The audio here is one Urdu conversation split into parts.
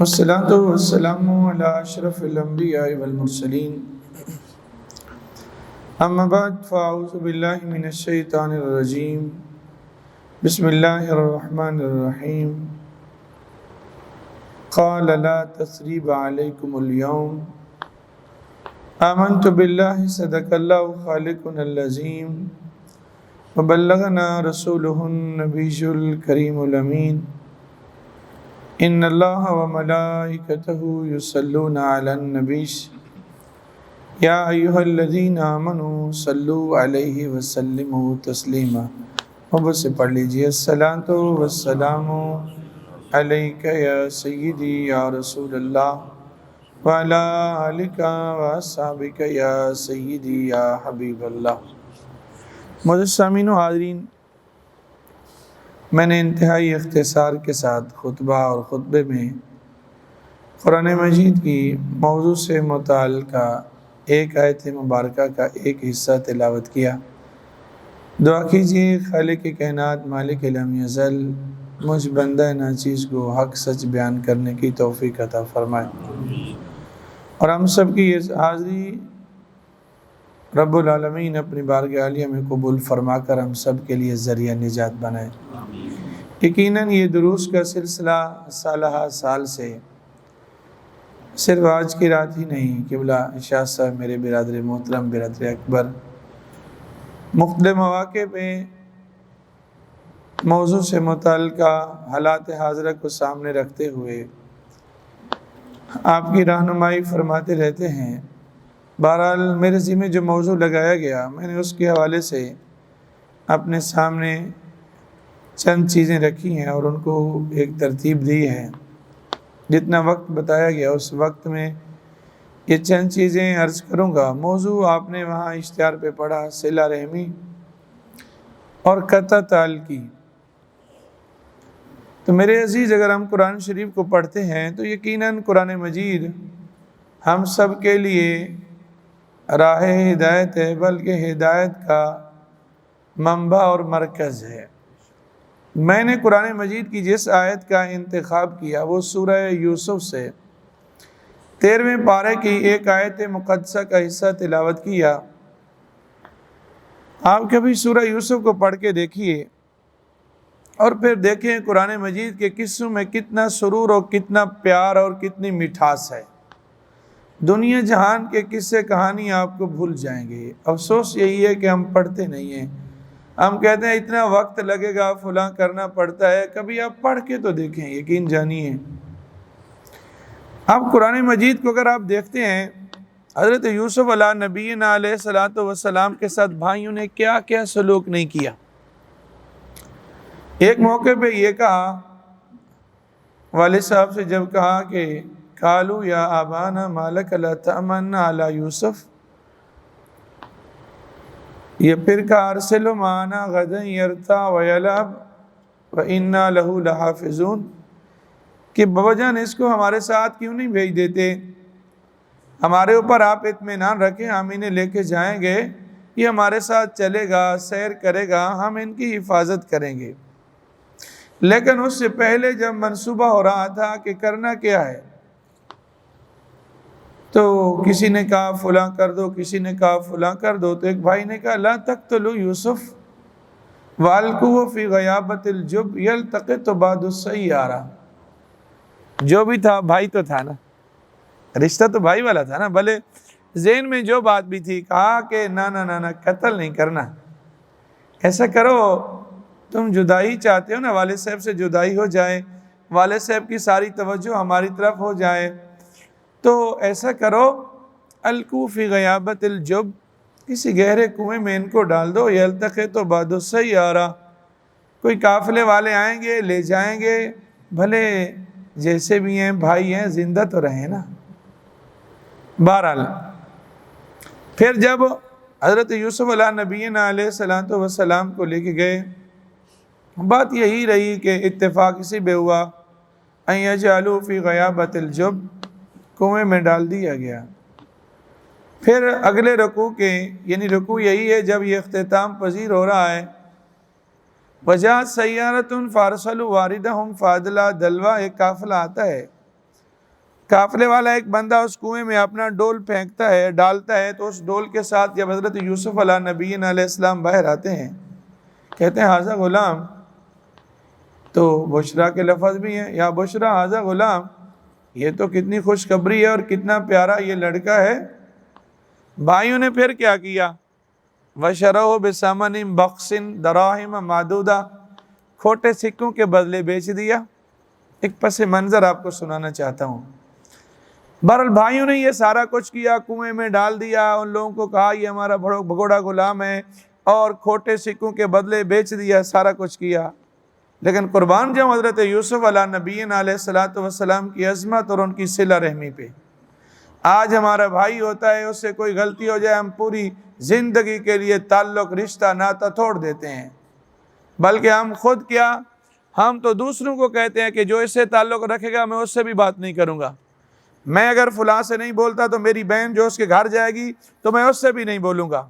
والصلاة والسلام على أشرف الأنبياء والمرسلين أما بعد فأعوذ بالله من الشيطان الرجيم بسم الله الرحمن الرحيم قال لا تثريب عليكم اليوم آمنت بالله صدق الله خالقنا العظيم وبلغنا رسوله النبي الكريم الأمين إن الله وملائكته يصلون على النبي يا أيها الذين آمنوا صلوا عليه وسلموا تسليما. محبت سے پڑھ لیجیے الصلاۃ والسلام علیک یا سیدی یا رسول اللہ وعلی آلک واصحابک یا سیدی یا حبیب اللہ. معزز سامعین و حاضرین، میں نے انتہائی اختصار کے ساتھ خطبہ اور خطبے میں قرآن مجید کی موضوع سے متعلقہ ایک آیت مبارکہ کا ایک حصہ تلاوت کیا. دعا کیجیے خالق کائنات مالک لم یزل مجھ بندہ ناچیز کو حق سچ بیان کرنے کی توفیق عطا فرمائے، اور ہم سب کی یہ حاضری رب العالمین اپنی بارگاہ عالیہ میں قبول فرما کر ہم سب کے لیے ذریعہ نجات بنائے. یقیناً یہ دروس کا سلسلہ سالہ سال سے صرف آج کی رات ہی نہیں، قبلہ شاہ صاحب میرے برادر محترم برادر اکبر مختلف مواقع پہ موضوع سے متعلقہ حالات حاضرہ کو سامنے رکھتے ہوئے آپ کی رہنمائی فرماتے رہتے ہیں. بہرحال میرے ذمہ جو موضوع لگایا گیا میں نے اس کے حوالے سے اپنے سامنے چند چیزیں رکھی ہیں اور ان کو ایک ترتیب دی ہے. جتنا وقت بتایا گیا اس وقت میں یہ چند چیزیں عرض کروں گا. موضوع آپ نے وہاں اشتہار پہ پڑھا صلہ رحمی اور قطع تعلقی. تو میرے عزیز، اگر ہم قرآن شریف کو پڑھتے ہیں تو یقیناً قرآن مجید ہم سب کے لیے راہ ہدایت ہے، بلکہ ہدایت کا منبع اور مرکز ہے. میں نے قرآن مجید کی جس آیت کا انتخاب کیا وہ سورہ یوسف سے 13ویں پارے کی ایک آیت مقدسہ کا حصہ تلاوت کیا. آپ کبھی سورہ یوسف کو پڑھ کے دیکھیے اور پھر دیکھیں قرآن مجید کے قصوں میں کتنا سرور اور کتنا پیار اور کتنی مٹھاس ہے. دنیا جہان کے قصے کہانی آپ کو بھول جائیں گے. افسوس یہی ہے کہ ہم پڑھتے نہیں ہیں. ہم کہتے ہیں اتنا وقت لگے گا، فلاں کرنا پڑتا ہے. کبھی آپ پڑھ کے تو دیکھیں، یقین جانیے. اب قرآن مجید کو اگر آپ دیکھتے ہیں حضرت یوسف علیہ نبینا علیہ الصلوۃ والسلام کے ساتھ بھائیوں نے کیا کیا سلوک نہیں کیا. ایک موقع پہ یہ کہا، والد صاحب سے جب کہا کہ قالوا یا ابانا ما لک لا تأمنا علی یوسف، یہ پھر کہا ارسلہ معنا غدا یرتع ویلعب وانا لہ لحافظون، کہ بابا جان اس کو ہمارے ساتھ کیوں نہیں بھیج دیتے، ہمارے اوپر آپ اطمینان رکھیں، ہم انہیں لے کے جائیں گے، یہ ہمارے ساتھ چلے گا، سیر کرے گا، ہم ان کی حفاظت کریں گے. لیکن اس سے پہلے جب منصوبہ ہو رہا تھا کہ کرنا کیا ہے، تو کسی نے کہا فلاں کر دو، کسی نے کہا فلاں کر دو. تو ایک بھائی نے کہا لا تقتلوا یوسف والقوہ فی غیابت الجب یلتقط بعد السیارہ. جو بھی تھا بھائی تو تھا نا، رشتہ تو بھائی والا تھا نا، بھلے ذہن میں جو بات بھی تھی، کہا کہ نہ قتل نہیں کرنا. ایسا کرو، تم جدائی چاہتے ہو نا، والد صاحب سے جدائی ہو جائے، والد صاحب کی ساری توجہ ہماری طرف ہو جائے، تو ایسا کرو القوا فی غیابت الجب، کسی گہرے کنویں میں ان کو ڈال دو، یلتقط بعد السیارہ، کوئی قافلے والے آئیں گے لے جائیں گے، بھلے جیسے بھی ہیں بھائی ہیں، زندہ تو رہیں نا. بہرحال پھر جب حضرت یوسف علیہ نبینا علیہ الصلوۃ والسلام کو لے کے گئے، بات یہی رہی کہ اتفاق اسی پہ ہوا ان یجعلوا فی غیابت الجب، کنویں میں ڈال دیا گیا. پھر اگلے رکوع کے، یعنی رکوع یہی ہے جب یہ اختتام پذیر ہو رہا ہے، وجاءت سیارۃ فارسلوا واردہم فادلا دلوا، ایک قافلہ آتا ہے، قافلے والا ایک بندہ اس کنویں میں اپنا ڈول پھینکتا ہے، ڈالتا ہے، تو اس ڈول کے ساتھ جب حضرت یوسف علیہ نبی علیہ السلام باہر آتے ہیں، کہتے ہیں ھذا غلام، تو بشرا کے لفظ بھی ہیں، یا بشرا ھذا غلام، یہ تو کتنی خوشخبری ہے اور کتنا پیارا یہ لڑکا ہے۔ بھائیوں نے پھر کیا کیا؟ وَشَرَوْهُ بِثَمَنٍ بَخْسٍ دَرَاهِمَ مَعْدُودَةٍ، کھوٹے سکوں کے بدلے بیچ دیا۔ ایک پس منظر آپ کو سنانا چاہتا ہوں۔ بہرحال بھائیوں نے یہ سارا کچھ کیا، کنویں میں ڈال دیا، ان لوگوں کو کہا یہ ہمارا بھگوڑا غلام ہے، اور کھوٹے سکوں کے بدلے بیچ دیا، سارا کچھ کیا۔ لیکن قربان جاؤں حضرت یوسف علیہ نبی علیہ السلام کی عظمت اور ان کی صلہ رحمی پہ۔ آج ہمارا بھائی ہوتا ہے، اس سے کوئی غلطی ہو جائے، ہم پوری زندگی کے لیے تعلق، رشتہ، ناتا توڑ دیتے ہیں، بلکہ ہم خود کیا، ہم تو دوسروں کو کہتے ہیں کہ جو اس سے تعلق رکھے گا میں اس سے بھی بات نہیں کروں گا، میں اگر فلاں سے نہیں بولتا تو میری بہن جو اس کے گھر جائے گی تو میں اس سے بھی نہیں بولوں گا۔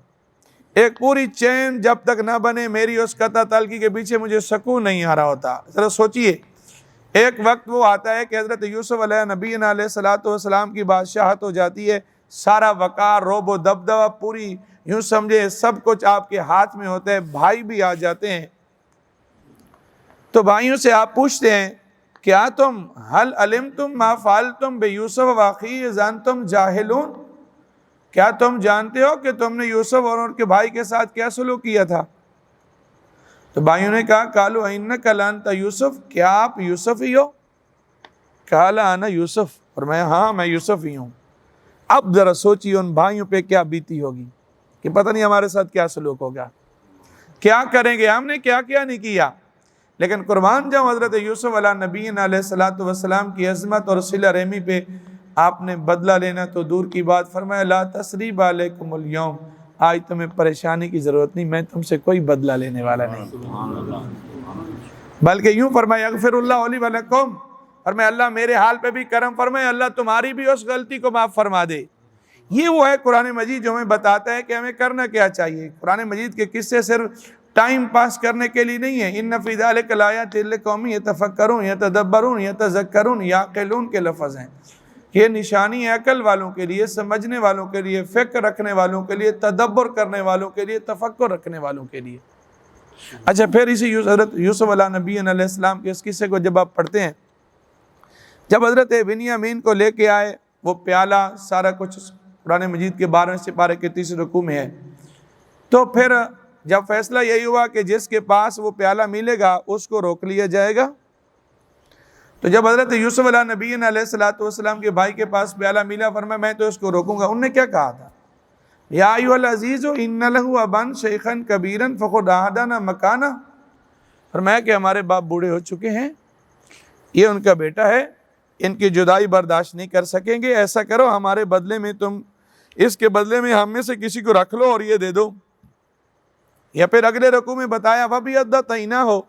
ایک پوری چین جب تک نہ بنے میری اس قطع تلقی کے پیچھے مجھے سکون نہیں آ رہا ہوتا۔ ذرا سوچئے، ایک وقت وہ آتا ہے کہ حضرت یوسف علیہ نبی علیہ السلام کی بادشاہت ہو جاتی ہے، سارا وقار، روب و دبدبہ، پوری یوں سمجھے سب کچھ آپ کے ہاتھ میں ہوتا ہے، بھائی بھی آ جاتے ہیں۔ تو بھائیوں سے آپ پوچھتے ہیں، کیا تم هل علمتم ما فعلتم بیوسف واخیہ اذ انتم جاہلون، کیا تم جانتے ہو کہ تم نے یوسف اور ان کے بھائی کے ساتھ کیا سلوک کیا تھا؟ تو بھائیوں نے کہا قالوا انک لانت یوسف، کیا آپ یوسف ہی ہو؟ قال انا یوسف، فرمایا ہاں میں یوسف ہی ہوں۔ اب ذرا سوچیے ان بھائیوں پہ کیا بیتی ہوگی کہ پتہ نہیں ہمارے ساتھ کیا سلوک ہوگا، کیا کریں گے، ہم نے کیا کیا نہیں کیا۔ لیکن قربان جاؤں حضرت یوسف علیہ نبی علیہ السلام کی عظمت اور صلہ رحمی پہ آپ نے بدلہ لینا تو دور کی بات، فرمایا لا تثریب علیکم اليوم، آج تمہیں پریشانی کی ضرورت نہیں، میں تم سے کوئی بدلہ لینے والا نہیں، بلکہ یوں فرمایا اغفر اللہ لی ولکم، فرمایا اللہ میرے حال پہ بھی کرم فرمائے، اللہ تمہاری بھی اس غلطی کو معاف فرما دے۔ یہ وہ ہے قرآن مجید جو ہمیں بتاتا ہے کہ ہمیں کرنا کیا چاہیے۔ قرآن مجید کے قصے صرف ٹائم پاس کرنے کے لیے نہیں ہے، ان فی ذلک لآیات لقوم یتفکرون یتدبرون یتذکرون یعقلون کے لفظ ہیں، یہ نشانی ہے عقل والوں کے لیے، سمجھنے والوں کے لیے، فکر رکھنے والوں کے لیے، تدبر کرنے والوں کے لیے، تفکر رکھنے والوں کے لیے۔ اچھا پھر اسی حضرت یوسف علیہ نبی علیہ السلام کے اس قصے کو جب آپ پڑھتے ہیں، جب حضرت بنیامین کو لے کے آئے، وہ پیالہ سارا کچھ قرآن مجید کے 12 سپارے کے 30 رکوع میں ہے، تو پھر جب فیصلہ یہی ہوا کہ جس کے پاس وہ پیالہ ملے گا اس کو روک لیا جائے گا، تو جب حضرت یوسف علیہ نبی علیہ السلام کے بھائی کے پاس پیالہ ملا، فرمایا میں تو اس کو روکوں گا۔ انہوں نے کیا کہا تھا؟ یا ایھا العزیز ان لہ ابا شیخا کبیرا فخذ احدنا مکانہ، فرمایا کہ ہمارے باپ بوڑھے ہو چکے ہیں، یہ ان کا بیٹا ہے، ان کی جدائی برداشت نہیں کر سکیں گے، ایسا کرو ہمارے بدلے میں تم اس کے بدلے میں ہم میں سے کسی کو رکھ لو اور یہ دے دو۔ یا پھر اگلے رکوع میں بتایا وَبِيَضَّتْ عَيْنَاهُ،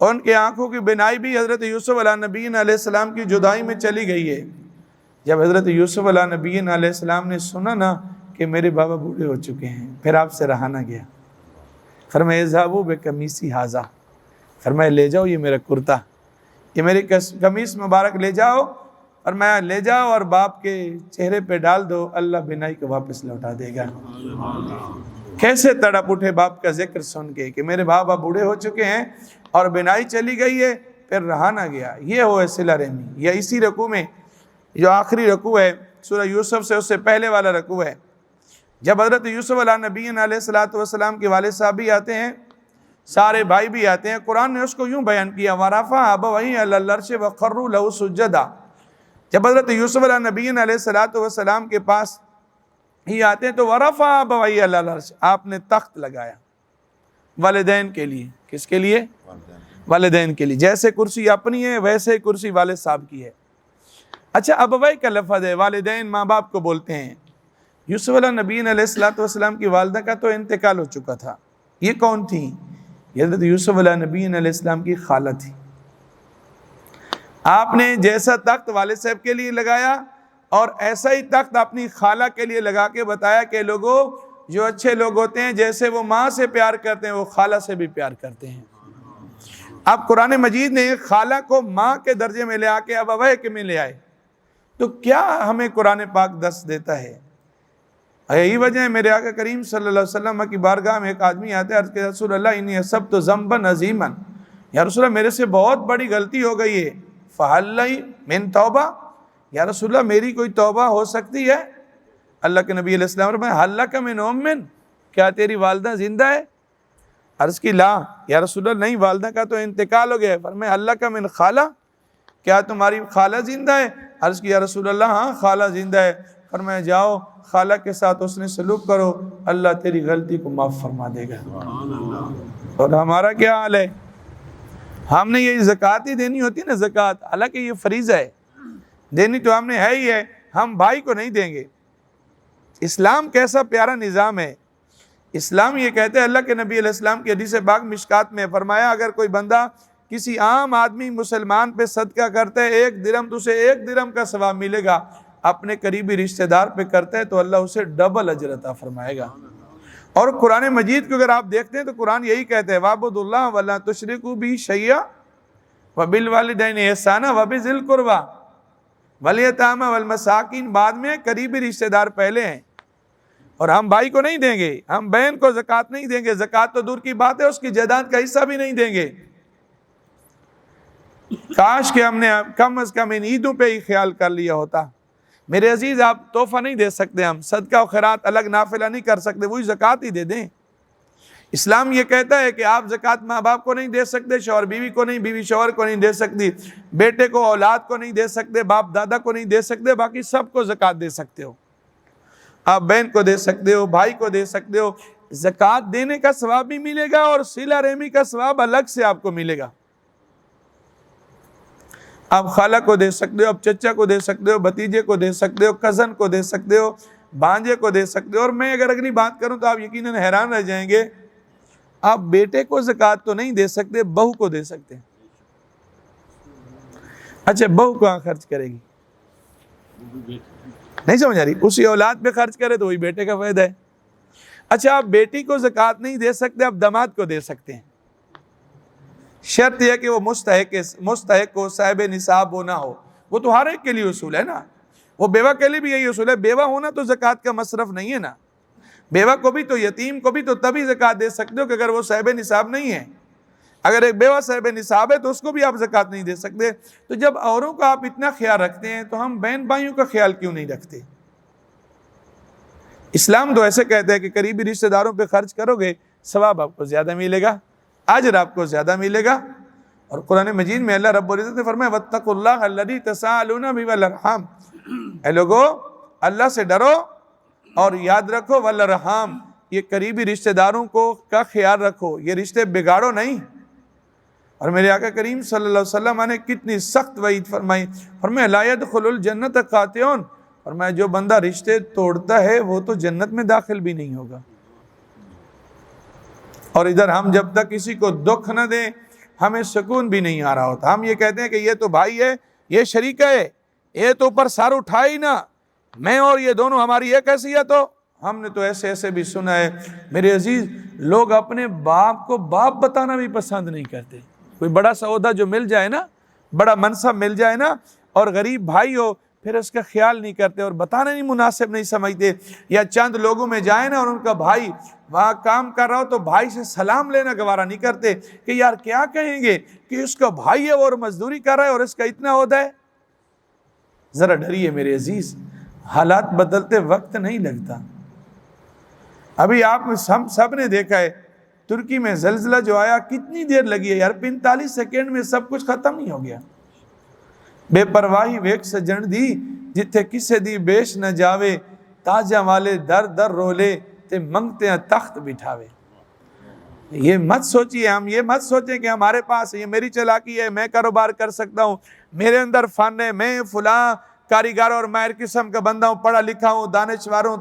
ان کے آنکھوں کی بینائی بھی حضرت یوسف علیہ نبی علیہ السلام کی جدائی میں چلی گئی ہے۔ جب حضرت یوسف علیہ نبی علیہ السلام نے سنا نا کہ میرے بابا بوڑھے ہو چکے ہیں، پھر آپ سے رہا نہ گیا، فرمایا اذهبوا بقمیصی ھذا، فرمایا لے جاؤ یہ میرا کرتا، یہ میری قمیص مبارک لے جاؤ، فرمایا لے جاؤ اور باپ کے چہرے پہ ڈال دو، اللہ بینائی کو واپس لوٹا دے گا۔ کیسے تڑپ اٹھے باپ کا ذکر سن کے کہ میرے بابا بوڑھے ہو چکے ہیں اور بینائی چلی گئی ہے، پھر رہا نہ گیا۔ یہ ہوئے صلہ رحمی۔ یا اسی رکوع میں جو آخری رکوع ہے سورہ یوسف سے اس سے پہلے والا رکوع ہے، جب حضرت یوسف علیہ نبی علیہ السلام کے والد صاحب بھی آتے ہیں، سارے بھائی بھی آتے ہیں، قرآن نے اس کو یوں بیان کیا وَرَفَعَ أَبَوَيْهِ عَلَى الْعَرْشِ وَخَرُّوا لَهُ سُجَّدًا۔ جب حضرت یوسف علیہ نبی علیہ السلام کے پاس ہی آتے ہیں تو وَرَفَعَ أَبَوَيْهِ عَلَى الْعَرْشِ، آپ نے تخت لگایا والدین کے لیے۔ کس کے لیے؟ والدین کے لیے۔ جیسے کرسی اپنی ہے ویسے کرسی والد صاحب کی ہے۔ اچھا ابوئی کا لفظ ہے، والدین ماں باپ کو بولتے ہیں۔ یوسف علیہ نبی علیہ السلام کی والدہ کا تو انتقال ہو چکا تھا، یہ کون تھی؟ یہ حضرت یوسف علیہ نبی علیہ السلام کی خالہ تھی۔ آپ نے جیسا تخت والد صاحب کے لیے لگایا اور ایسا ہی تخت اپنی خالہ کے لیے لگا کے بتایا کہ لوگوں جو اچھے لوگ ہوتے ہیں جیسے وہ ماں سے پیار کرتے ہیں وہ خالہ سے بھی پیار کرتے ہیں۔ اب قرآن مجید نے خالہ کو ماں کے درجے میں لے آ کے اب ابویک میں لے آئے، تو کیا ہمیں قرآن پاک درس دیتا ہے؟ یہی وجہ ہے میرے آقا کریم صلی اللہ علیہ وسلم کی بارگاہ میں ایک آدمی آتا ہے، عرض کہ رسول اللہ انی اصبت ذنبا عظیما، یا رسول اللہ میرے سے بہت بڑی غلطی ہو گئی ہے، فہل لی من توبہ، یا رسول اللہ میری کوئی توبہ ہو سکتی ہے؟ اللہ کے نبی علیہ السلام فرمایا حل لک من ام، کیا تیری والدہ زندہ ہے؟ عرض کی لا، یا رسول اللہ نہیں، والدہ کا تو انتقال ہو گیا ہے۔ فرمایا حل لک من خالہ، کیا تمہاری خالہ زندہ ہے؟ عرض کی یا رسول اللہ ہاں خالہ زندہ ہے۔ فرمایا جاؤ خالہ کے ساتھ اس نے سلوک کرو، اللہ تیری غلطی کو معاف فرما دے گا۔ اور ہمارا کیا حال ہے؟ ہم نے یہ زکوٰۃ ہی دینی ہوتی ہے نا، زکوٰۃ، حالانکہ یہ فریضہ ہے، دینی تو ہم نے ہے ہی ہے، ہم بھائی کو نہیں دیں گے۔ اسلام کیسا پیارا نظام ہے۔ اسلام یہ کہتے ہیں، اللہ کے نبی علیہ السلام کی حدیث پاک مشکات میں فرمایا اگر کوئی بندہ کسی عام آدمی مسلمان پہ صدقہ کرتا ہے 1 درہم تو اسے 1 درہم کا ثواب ملے گا، اپنے قریبی رشتہ دار پہ کرتا ہے تو اللہ اسے ڈبل اجر عطا فرمائے گا۔ اور قرآن مجید کو اگر آپ دیکھتے ہیں تو قرآن یہی کہتے ہیں وَاعْبُدُوا اللَّهَ وَلَا تُشْرِكُوا بِهِ شَيْئًا وَبِالْوَالِدَيْنِ إِحْسَانًا وَبِذِي الْقُرْبَىٰ وَالْيَتَامَىٰ وَالْمَسَاكِينِ، بعد میں قریبی رشتہ دار پہلے ہیں۔ اور ہم بھائی کو نہیں دیں گے، ہم بہن کو زکوٰۃ نہیں دیں گے، زکوٰۃ تو دور کی بات ہے، اس کی جائیداد کا حصہ بھی نہیں دیں گے۔ کاش کہ ہم نے کم از کم ان عیدوں پہ ہی خیال کر لیا ہوتا۔ میرے عزیز آپ تحفہ نہیں دے سکتے، ہم صدقہ و خیرات الگ نافلہ نہیں کر سکتے، وہی زکوٰۃ ہی دے دیں۔ اسلام یہ کہتا ہے کہ آپ زکوٰۃ ماں باپ کو نہیں دے سکتے، شوہر بیوی کو نہیں، بیوی شوہر کو نہیں دے سکتی، بیٹے کو اولاد کو نہیں دے سکتے، باپ دادا کو نہیں دے سکتے، باقی سب کو زکوٰۃ دے سکتے ہو۔ آپ بہن کو دے سکتے ہو، بھائی کو دے سکتے ہو، زکوٰۃ دینے کا ثواب بھی ملے گا اور صلہ رحمی کا ثواب الگ سے آپ کو ملے گا۔ آپ خالہ کو دے سکتے ہو، آپ چچا کو دے سکتے ہو، بھتیجے کو دے سکتے ہو، کزن کو دے سکتے ہو، بھانجے کو دے سکتے ہو۔ اور میں اگر اگلی بات کروں تو آپ یقیناً حیران رہ جائیں گے، آپ بیٹے کو زکوٰۃ تو نہیں دے سکتے، بہو کو دے سکتے ہیں۔ اچھا بہو کہاں خرچ کرے گی؟ نہیں سمجھ آ رہی؟ اسی اولاد پہ خرچ کرے تو وہی بیٹے کا فائدہ ہے۔ اچھا آپ بیٹی کو زکوٰۃ نہیں دے سکتے، آپ داماد کو دے سکتے ہیں، شرط یہ کہ وہ مستحق ہو، صاحب نصاب ہو، نہ ہو۔ وہ تو ہر ایک کے لیے اصول ہے نا، وہ بیوہ کے لیے بھی یہی اصول ہے۔ بیوہ ہونا تو زکوٰۃ کا مصرف نہیں ہے نا، بیوہ کو بھی تو، یتیم کو بھی تو تبھی زکوٰۃ دے سکتے ہو کہ اگر وہ صاحب نصاب نہیں ہے۔ اگر ایک بیوہ صاحب نصاب ہے تو اس کو بھی آپ زکوٰۃ نہیں دے سکتے۔ تو جب اوروں کا آپ اتنا خیال رکھتے ہیں تو ہم بہن بھائیوں کا خیال کیوں نہیں رکھتے؟ اسلام تو ایسے کہتا ہے کہ قریبی رشتہ داروں پہ خرچ کرو گے ثواب آپ کو زیادہ ملے گا، اجر آپ کو زیادہ ملے گا۔ اور قرآن مجید میں اللہ رب العزت نے فرمایا وَاتَّقُوا اللَّهَ الَّذِي تَسَاءَلُونَ بِهِ وَالْأَرْحَامَ، اے لوگو اللہ سے ڈرو اور یاد رکھو والارحام، یہ قریبی رشتہ داروں کو کا خیال رکھو، یہ رشتے بگاڑو نہیں۔ اور میرے آقا کریم صلی اللہ علیہ وسلم نے کتنی سخت وعید فرمائی، فرمایا لا يدخل الجنت قاطع، فرمایا جو بندہ رشتے توڑتا ہے وہ تو جنت میں داخل بھی نہیں ہوگا۔ اور ادھر ہم جب تک کسی کو دکھ نہ دیں ہمیں سکون بھی نہیں آ رہا ہوتا۔ ہم یہ کہتے ہیں کہ یہ تو بھائی ہے، یہ شریک ہے، یہ تو اوپر سر اٹھائی نا، میں اور یہ دونوں ہماری ایک حیثیت ہو۔ ہم نے تو ایسے ایسے بھی سنا ہے میرے عزیز، لوگ اپنے باپ کو باپ بتانا بھی پسند نہیں کرتے۔ کوئی بڑا سا عہدہ جو مل جائے نا، بڑا منصب مل جائے نا، اور غریب بھائی ہو پھر اس کا خیال نہیں کرتے اور بتانا نہیں مناسب نہیں سمجھتے۔ یا چند لوگوں میں جائیں نا اور ان کا بھائی وہاں کام کر رہا ہو تو بھائی سے سلام لینا گوارا نہیں کرتے کہ یار کیا کہیں گے کہ اس کا بھائی ہے اور مزدوری کر رہا ہے اور اس کا اتنا عہدہ ہے۔ ذرا ڈریے میرے عزیز، حالات بدلتے وقت نہیں لگتا۔ ابھی آپ ہم سب نے دیکھا ہے ترکی میں زلزلہ جو آیا کتنی دیر لگی ہے یار، 45 سیکنڈ میں سب کچھ ختم نہیں ہو گیا۔ بے پرواہی ویک سجن دی جتھے کسے دی بیش نہ جاوے، تاجاں والے در در رولے تے منگتے ہیں تخت بٹھاوے۔ یہ مت سوچیے، ہم یہ مت سوچیں کہ ہمارے پاس یہ میری چلاکی ہے، میں کاروبار کر سکتا ہوں، میرے اندر فن ہے، میں فلاں کاریگر اور ماہر قسم کا بندہ ہوں، پڑھا لکھا ہوں، دانشور ہوں،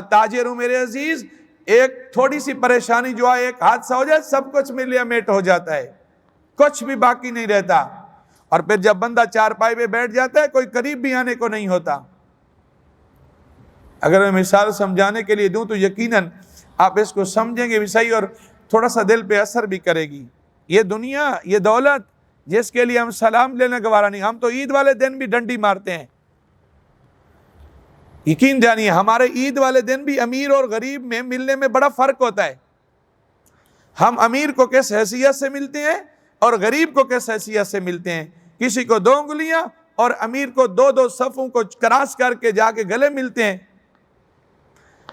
تاجر ہوں۔ میرے عزیز ایک تھوڑی سی پریشانی جو ہے، ایک حادثہ ہو جائے سب کچھ ملیا میٹ ہو جاتا ہے، کچھ بھی باقی نہیں رہتا۔ اور پھر جب بندہ چارپائی پہ بیٹھ جاتا ہے کوئی قریب بھی آنے کو نہیں ہوتا۔ اگر میں مثال سمجھانے کے لیے دوں تو یقیناً آپ اس کو سمجھیں گے بھی صحیح اور تھوڑا سا دل پہ اثر بھی کرے گی۔ یہ دنیا، یہ دولت جس کے لیے ہم سلام لینا گوارا نہیں، ہم تو عید والے دن بھی ڈنڈی مارتے ہیں۔ یقین جانیے ہمارے عید والے دن بھی امیر اور غریب میں ملنے میں بڑا فرق ہوتا ہے۔ ہم امیر کو کس حیثیت سے ملتے ہیں اور غریب کو کس حیثیت سے ملتے ہیں۔ کسی کو 2 انگلیاں اور امیر کو 2 صفوں کو کراس کر کے جا کے گلے ملتے ہیں۔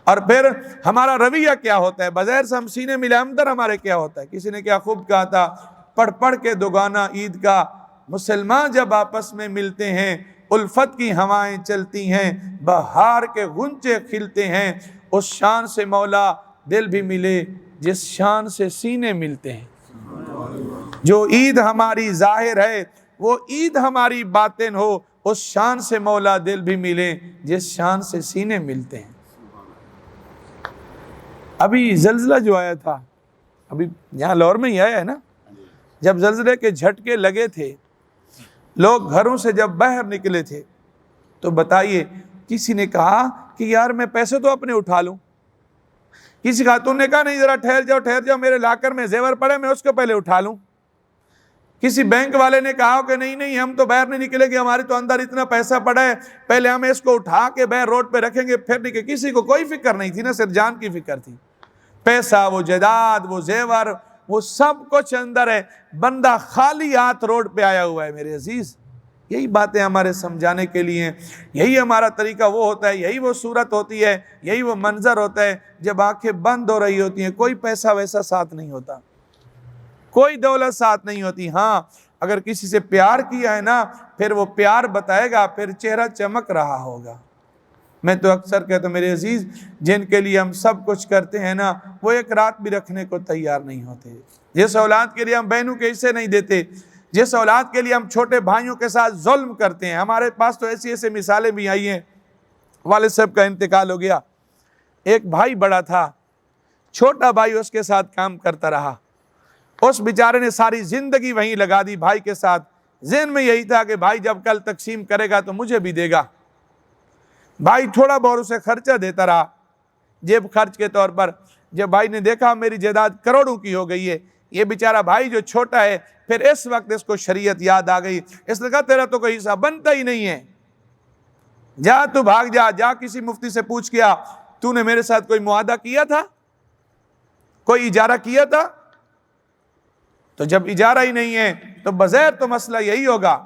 اور پھر ہمارا رویہ کیا ہوتا ہے، بظاہر سے ہم سینے ملے اندر ہمارے کیا ہوتا ہے۔ کسی نے کیا خوب کہا تھا، پڑھ کے دوگانا عید کا، مسلمان جب آپس میں ملتے ہیں الفت کی ہوائیں چلتی ہیں، بہار کے غنچے کھلتے ہیں، اس شان سے مولا دل بھی ملے جس شان سے سینے ملتے ہیں۔ جو عید ہماری ظاہر ہے وہ عید ہماری باطن ہو، اس شان سے مولا دل بھی ملے جس شان سے سینے ملتے ہیں۔ ابھی زلزلہ جو آیا تھا، ابھی یہاں لاہور میں ہی آیا ہے نا، جب زلزلے کے جھٹکے لگے تھے، لوگ گھروں سے جب باہر نکلے تھے تو بتائیے کسی نے کہا کہ یار میں پیسے تو اپنے اٹھا لوں، کسی خاتون نے کہا نہیں ذرا ٹھہر جاؤ میرے لاکر میں زیور پڑے میں اس کو پہلے اٹھا لوں، کسی بینک والے نے کہا کہ نہیں ہم تو باہر نہیں نکلیں گے، ہمارے تو اندر اتنا پیسہ پڑا ہے، پہلے ہم اس کو اٹھا کے باہر روڈ پہ رکھیں گے پھر نکلیں۔ کسی کو کوئی فکر نہیں تھی نا، صرف جان کی فکر تھی۔ پیسہ، وہ جائیداد، وہ زیور، وہ سب کچھ اندر ہے، بندہ خالی ہاتھ روڈ پہ آیا ہوا ہے۔ میرے عزیز یہی باتیں ہمارے سمجھانے کے لیے ہیں، یہی ہمارا طریقہ وہ ہوتا ہے، یہی وہ صورت ہوتی ہے، یہی وہ منظر ہوتا ہے جب آنکھیں بند ہو رہی ہوتی ہیں، کوئی پیسہ ویسا ساتھ نہیں ہوتا، کوئی دولت ساتھ نہیں ہوتی۔ ہاں اگر کسی سے پیار کیا ہے نا، پھر وہ پیار بتائے گا، پھر چہرہ چمک رہا ہوگا۔ میں تو اکثر کہتا ہوں میرے عزیز، جن کے لیے ہم سب کچھ کرتے ہیں نا، وہ ایک رات بھی رکھنے کو تیار نہیں ہوتے۔ جس اولاد کے لیے ہم بہنوں کے حصے نہیں دیتے، جس اولاد کے لیے ہم چھوٹے بھائیوں کے ساتھ ظلم کرتے ہیں، ہمارے پاس تو ایسی مثالیں بھی آئی ہیں۔ والد صاحب کا انتقال ہو گیا، ایک بھائی بڑا تھا، چھوٹا بھائی اس کے ساتھ کام کرتا رہا، اس بیچارے نے ساری زندگی وہیں لگا دی بھائی کے ساتھ، ذہن میں یہی تھا کہ بھائی جب کل تقسیم کرے گا تو مجھے بھی دے گا۔ بھائی تھوڑا بہت اسے خرچہ دیتا رہا جیب خرچ کے طور پر۔ جب بھائی نے دیکھا میری جائیداد کروڑوں کی ہو گئی ہے، یہ بیچارہ بھائی جو چھوٹا ہے، پھر اس وقت اس کو شریعت یاد آ گئی، اس نے کہا تیرا تو کوئی حصہ بنتا ہی نہیں ہے، جا تو بھاگ جا کسی مفتی سے پوچھ کیا تو نے میرے ساتھ کوئی معاہدہ کیا تھا، کوئی اجارہ کیا تھا؟ تو جب اجارہ ہی نہیں ہے تو بظاہر تو مسئلہ یہی ہوگا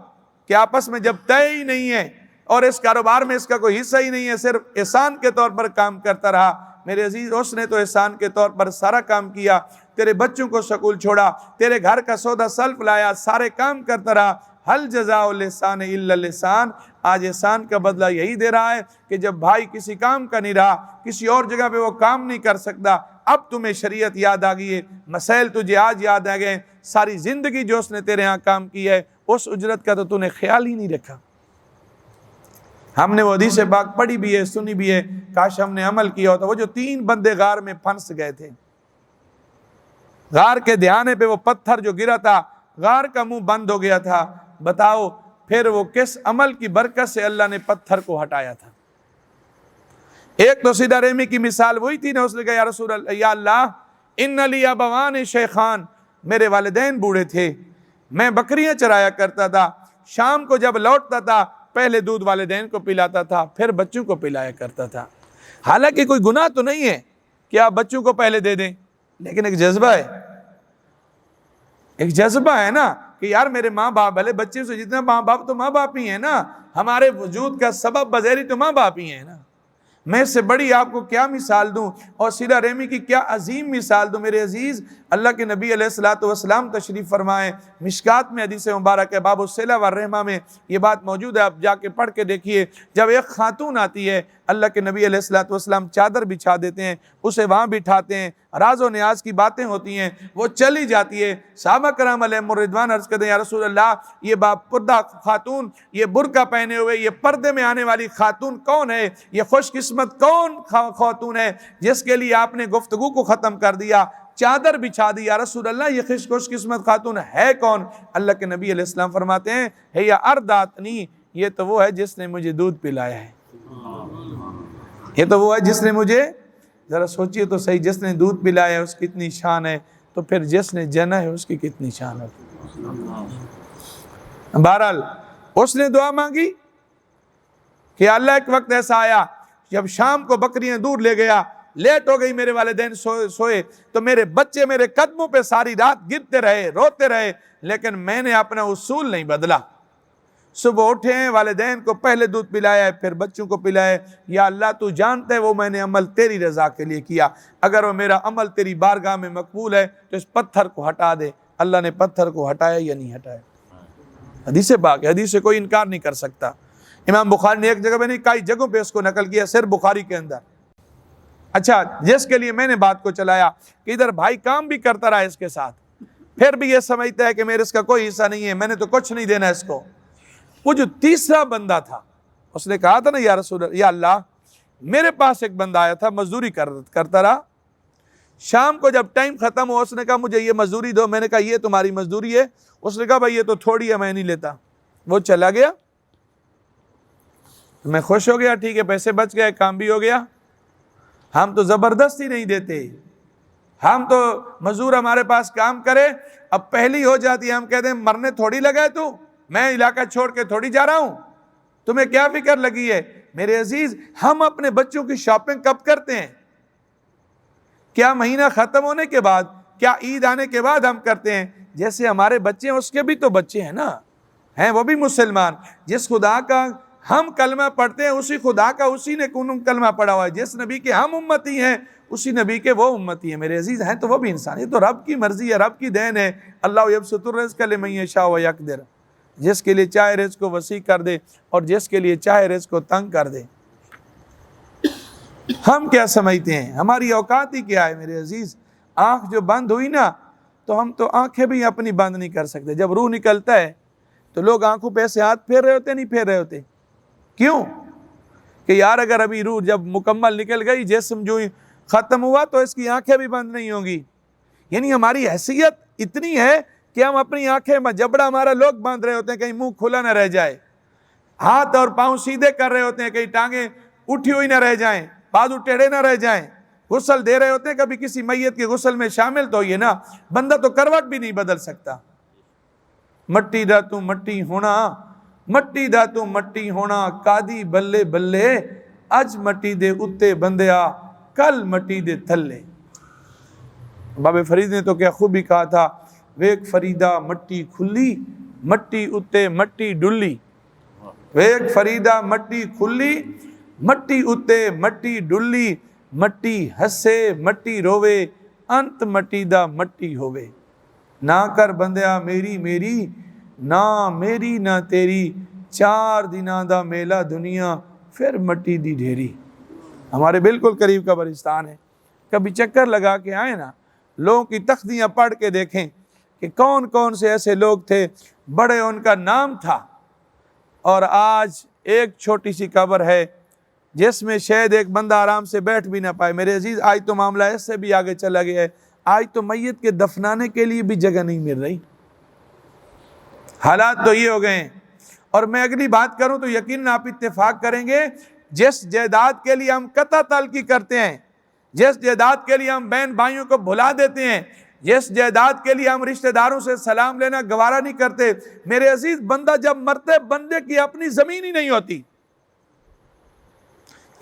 کہ آپس میں جب طے ہی نہیں ہے اور اس کاروبار میں اس کا کوئی حصہ ہی نہیں ہے، صرف احسان کے طور پر کام کرتا رہا۔ میرے عزیز اس نے تو احسان کے طور پر سارا کام کیا، تیرے بچوں کو سکول چھوڑا، تیرے گھر کا سودا سلف لایا، سارے کام کرتا رہا۔ حل جزاء الاحسان الا الاحسان، آج احسان کا بدلہ یہی دے رہا ہے کہ جب بھائی کسی کام کا نہیں رہا، کسی اور جگہ پہ وہ کام نہیں کر سکتا، اب تمہیں شریعت یاد آ گئی ہے، مسائل تجھے آج یاد آ گئے، ساری زندگی جو اس نے تیرے ہاں کام کی ہے اس اجرت کا تو نے خیال ہی نہیں رکھا۔ ہم نے وہ حدیث پاک پڑھی بھی ہے، سنی بھی ہے، کاش ہم نے عمل کیا ہوتا۔ وہ جو 3 بندے غار میں پھنس گئے تھے، غار کے دہانے پہ وہ پتھر جو گرا تھا، غار کا منہ بند ہو گیا تھا، بتاؤ پھر وہ کس عمل کی برکت سے اللہ نے پتھر کو ہٹایا تھا۔ ایک تو سیدھا رحمی کی مثال وہی تھی نا، اس نے کہا یا رسول اللہ، یا اللہ ان لی ابوان شیخان، میرے والدین بوڑھے تھے، میں بکریاں چرایا کرتا تھا، شام کو جب لوٹتا تھا پہلے دودھ والدین کو پلاتا تھا پھر بچوں کو پلایا کرتا تھا۔ حالانکہ کوئی گناہ تو نہیں ہے کہ آپ بچوں کو پہلے دے دیں، لیکن ایک جذبہ ہے، ایک جذبہ ہے نا کہ یار میرے ماں باپ، بھلے بچے سے جتنا ماں باپ تو ماں باپ ہی ہیں نا، ہمارے وجود کا سبب بظاہر تو ماں باپ ہی ہیں نا۔ میں اس سے بڑی آپ کو کیا مثال دوں، اور سیدھا رحمی کی کیا عظیم مثال دوں۔ میرے عزیز اللہ کے نبی علیہ الصلوۃ والسلام تشریف فرمائے، مشکات میں حدیث مبارک ہے، باب الصلہ والرحمہ میں یہ بات موجود ہے، آپ جا کے پڑھ کے دیکھیے۔ جب ایک خاتون آتی ہے، اللہ کے نبی علیہ الصلوۃ والسلام چادر بچھا دیتے ہیں، اسے وہاں بٹھاتے ہیں، راز و نیاز کی باتیں ہوتی ہیں، وہ چلی جاتی ہے۔ صحابہ کرام علیہم الرضوان عرض کرتے ہیں یا رسول اللہ، یہ باپردہ خاتون، یہ برقع پہنے ہوئے، یہ پردے میں آنے والی خاتون کون ہے؟ یہ خوش قسمت کون خاتون ہے جس کے لیے آپ نے گفتگو کو ختم کر دیا، چادر بچھا دی؟ یا رسول اللہ یہ خوش قسمت خاتون ہے کون؟ اللہ کے نبی علیہ السلام فرماتے ہیں ہے یا ارداتنی، یہ تو وہ ہے جس نے مجھے دودھ پلایا ہے۔ یہ تو وہ ہے جس نے مجھے، ذرا سوچئے تو صحیح، جس نے دودھ پلایا اس کی اتنی شان ہے، تو پھر جس نے جنا ہے اس کی کتنی شان ہے۔ بہرحال اس نے دعا مانگی کہ اللہ ایک وقت ایسا آیا جب شام کو بکریاں دور لے گیا، لیٹ ہو گئی، میرے والدین سوئے تو میرے بچے میرے قدموں پہ ساری رات گرتے رہے، روتے رہے، لیکن میں نے اپنا اصول نہیں بدلا۔ صبح اٹھے ہیں، والدین کو پہلے دودھ پلایا ہے، پھر بچوں کو پلایا۔ یا اللہ تو جانتا ہے وہ میں نے عمل تیری رضا کے لیے کیا، اگر وہ میرا عمل تیری بارگاہ میں مقبول ہے تو اس پتھر کو ہٹا دے۔ اللہ نے پتھر کو ہٹایا یا نہیں ہٹایا؟ حدیث پاک ہے، حدیث سے کوئی انکار نہیں کر سکتا۔ امام بخاری نے ایک جگہ پہ نہیں، کئی جگہوں پہ اس کو نقل کیا، صرف بخاری کے اندر۔ اچھا، جس کے لیے میں نے بات کو چلایا کہ ادھر بھائی کام بھی کرتا رہا اس کے ساتھ، پھر بھی یہ سمجھتا ہے کہ میرے اس کا کوئی حصہ نہیں ہے، میں نے تو کچھ نہیں دینا اس کو۔ وہ جو تیسرا بندہ تھا، اس نے کہا تھا نا یا رسول اللہ، یا اللہ میرے پاس ایک بندہ آیا تھا، مزدوری کرتا رہا، شام کو جب ٹائم ختم ہوا اس نے کہا مجھے یہ مزدوری دو، میں نے کہا یہ تمہاری مزدوری ہے؟ اس نے کہا بھائی یہ تو تھوڑی ہے، میں نہیں لیتا۔ وہ چلا گیا، میں خوش ہو گیا، ٹھیک ہے پیسے بچ گئے، کام بھی ہو گیا۔ ہم تو زبردستی نہیں دیتے، ہم تو مزدور ہمارے پاس کام کرے، اب پہلی ہو جاتی ہے ہم کہتے ہیں مرنے تھوڑی لگا ہے تو، میں علاقہ چھوڑ کے تھوڑی جا رہا ہوں، تمہیں کیا فکر لگی ہے؟ میرے عزیز، ہم اپنے بچوں کی شاپنگ کب کرتے ہیں؟ کیا مہینہ ختم ہونے کے بعد؟ کیا عید آنے کے بعد ہم کرتے ہیں؟ جیسے ہمارے بچے ہیں اس کے بھی تو بچے ہیں نا، ہیں وہ بھی مسلمان۔ جس خدا کا ہم کلمہ پڑھتے ہیں اسی خدا کا اسی نے کلمہ پڑھا ہوا ہے، جس نبی کے ہم امتی ہیں اسی نبی کے وہ امتی ہیں۔ میرے عزیز، ہیں تو وہ بھی انسان، یہ تو رب کی مرضی ہے، رب کی دین ہے۔ اللہ یبسط الرزق لمن یشاء ویقدر، جس کے لیے چاہے رزق کو وسیع کر دے اور جس کے لیے چاہے رزق کو تنگ کر دے۔ ہم کیا سمجھتے ہیں؟ ہماری اوقات ہی کیا ہے میرے عزیز؟ آنکھ جو بند ہوئی نا تو ہم تو آنکھیں بھی اپنی بند نہیں کر سکتے۔ جب روح نکلتا ہے تو لوگ آنکھوں پہ ایسے ہاتھ پھیر رہے ہوتے نہیں پھیر رہے ہوتے؟ کیوں؟ کہ یار اگر ابھی روح جب مکمل نکل گئی، جسم جو ختم ہوا تو اس کی آنکھیں بھی بند نہیں ہوں گی۔ یعنی ہماری حیثیت اتنی ہے کہ ہم اپنی آنکھیں، جبڑا ہمارا لوگ باندھ رہے ہوتے ہیں کہیں منہ کھلا نہ رہ جائے، ہاتھ اور پاؤں سیدھے کر رہے ہوتے ہیں کہیں ٹانگیں اٹھی ہوئی نہ رہ جائیں، بازو ٹیڑھے نہ رہ جائیں، غسل دے رہے ہوتے ہیں کبھی کسی میت کے غسل میں شامل تو ہوئیے نا، بندہ تو کروٹ بھی نہیں بدل سکتا۔ مٹی دا تو مٹی ہونا، مٹی دا تو مٹی ہونا، کادی بلے بلے اج مٹی دے اتے بندیا کل مٹی دے تھلے۔ بابے فرید نے تو کیا خوبی کہا تھا، ویک فریدہ مٹی کھلی، مٹی اتے مٹی ڈلی، ویک فریدہ مٹی کھلی، مٹی اتے مٹی ڈلی، مٹی ہسے مٹی روے، انت مٹی دا مٹی ہوے۔ نہ کر بندیا میری میری، نہ میری نہ تیری، 4 دناں دا میلہ دنیا پھر مٹی دی ڈھیری۔ ہمارے بالکل قریب قبرستان ہے، کبھی چکر لگا کے آئے نا، لوگوں کی تختیاں پڑھ کے دیکھیں کہ کون کون سے ایسے لوگ تھے، بڑے ان کا نام تھا، اور آج ایک چھوٹی سی قبر ہے جس میں شاید ایک بندہ آرام سے بیٹھ بھی نہ پائے۔ میرے عزیز، آج تو معاملہ اس سے بھی آگے چلا گیا ہے، آج تو میت کے دفنانے کے لیے بھی جگہ نہیں مل رہی۔ حالات تو یہ ہو گئے ہیں۔ اور میں اگلی بات کروں تو یقیناً آپ اتفاق کریں گے، جس جائیداد کے لیے ہم قطع تلقی کرتے ہیں، جس جائیداد کے لیے ہم بہن بھائیوں کو بھلا دیتے ہیں، جس جائیداد کے لیے ہم رشتہ داروں سے سلام لینا گوارا نہیں کرتے، میرے عزیز بندہ جب مرتے بندے کی اپنی زمین ہی نہیں ہوتی۔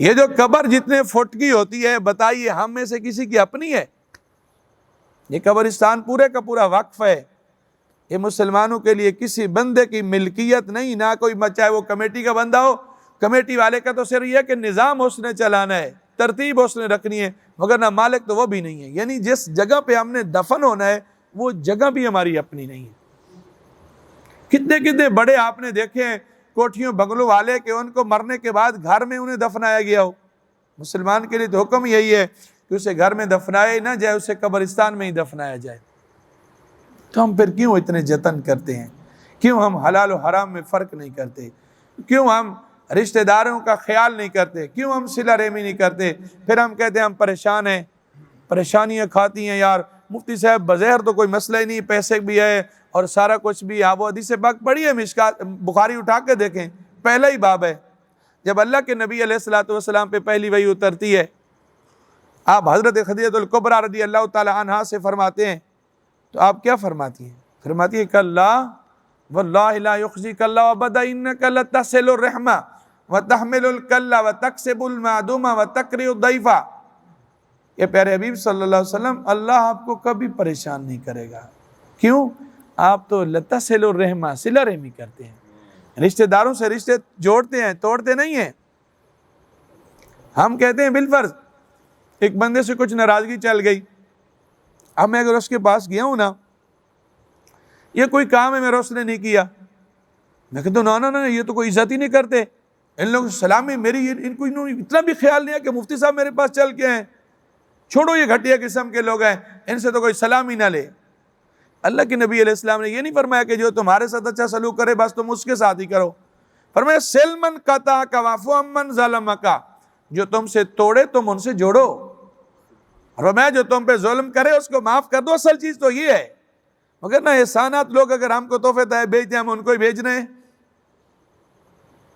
یہ جو قبر جتنے فٹ کی ہوتی ہے، بتائیے ہم میں سے کسی کی اپنی ہے؟ یہ قبرستان پورے کا پورا وقف ہے، یہ مسلمانوں کے لیے کسی بندے کی ملکیت نہیں، نہ کوئی چاہے وہ کمیٹی کا بندہ ہو، کمیٹی والے کا تو صرف یہ کہ نظام اس نے چلانا ہے، ترتیب اس نے رکھنی ہے، مگر نہ مالک تو وہ بھی نہیں ہے۔ یعنی جس جگہ پہ ہم نے دفن ہونا ہے وہ جگہ بھی ہماری اپنی نہیں ہے۔ کتنے کتنے بڑے آپ نے دیکھے ہیں کوٹھیوں بنگلوں والے کہ ان کو مرنے کے بعد گھر میں انہیں دفنایا گیا ہو۔ مسلمان کے لیے تو حکم یہی ہے کہ اسے گھر میں دفنائے نہ جائے، اسے قبرستان میں ہی دفنایا جائے۔ تو ہم پھر کیوں اتنے جتن کرتے ہیں؟ کیوں ہم حلال و حرام میں فرق نہیں کرتے؟ کیوں ہم رشتہ داروں کا خیال نہیں کرتے؟ کیوں ہم صلہ رحمی نہیں کرتے؟ پھر ہم کہتے ہیں ہم پریشان ہیں، پریشانیاں کھاتی ہیں یار مفتی صاحب، بظاہر تو کوئی مسئلہ ہی نہیں، پیسے بھی ہے اور سارا کچھ بھی۔ آپ وہ حدیث پاک پڑھی ہے، مشکات بخاری اٹھا کے دیکھیں، پہلا ہی باب ہے، جب اللہ کے نبی علیہ الصلوۃ والسلام پہ پہلی وحی اترتی ہے، آپ حضرت خدیجہ الکبریٰ رضی اللہ تعالی عنہا سے فرماتے ہیں تو آپ کیا فرماتی ہیں؟ فرماتی ہے کلا واللہ لا یخزیک اللہ ابدا انک لتصل الرحمہ وتحمل الکل وتکسب المعدوم وتقری الضیف۔ یہ پیارے حبیب صلی اللہ علیہ وسلم، اللہ آپ کو کبھی پریشان نہیں کرے گا۔ کیوں؟ آپ تو لتصل الرحمہ، صلہ رحمی کرتے ہیں، رشتہ داروں سے رشتے جوڑتے ہیں، توڑتے نہیں ہیں۔ ہم کہتے ہیں بالفرض ایک بندے سے کچھ ناراضگی چل گئی، اب میں اگر اس کے پاس گیا ہوں نا، یہ کوئی کام ہے میرا اس نے نہیں کیا، میں کہتا ہوں نا یہ تو کوئی عزت ہی نہیں کرتے، ان لوگوں سے سلامی میری، ان کو اتنا بھی خیال نہیں ہے کہ مفتی صاحب میرے پاس چل کے ہیں، چھوڑو یہ گھٹیا قسم کے لوگ ہیں، ان سے تو کوئی سلام ہی نہ لے۔ اللہ کے نبی علیہ السلام نے یہ نہیں فرمایا کہ جو تمہارے ساتھ اچھا سلوک کرے بس تم اس کے ساتھ ہی کرو، فرمایا سلمن قطع کا وعفو عمن ظلمکا، جو تم سے توڑے تم ان سے جوڑو، اور میں جو تم پہ ظلم کرے اس کو معاف کر دو۔ اصل چیز تو یہ ہے، مگر نہ احسانات لوگ اگر ہم کو تحفے دے بھیجتے ہیں ہم ان کو ہی بھیج رہے ہیں۔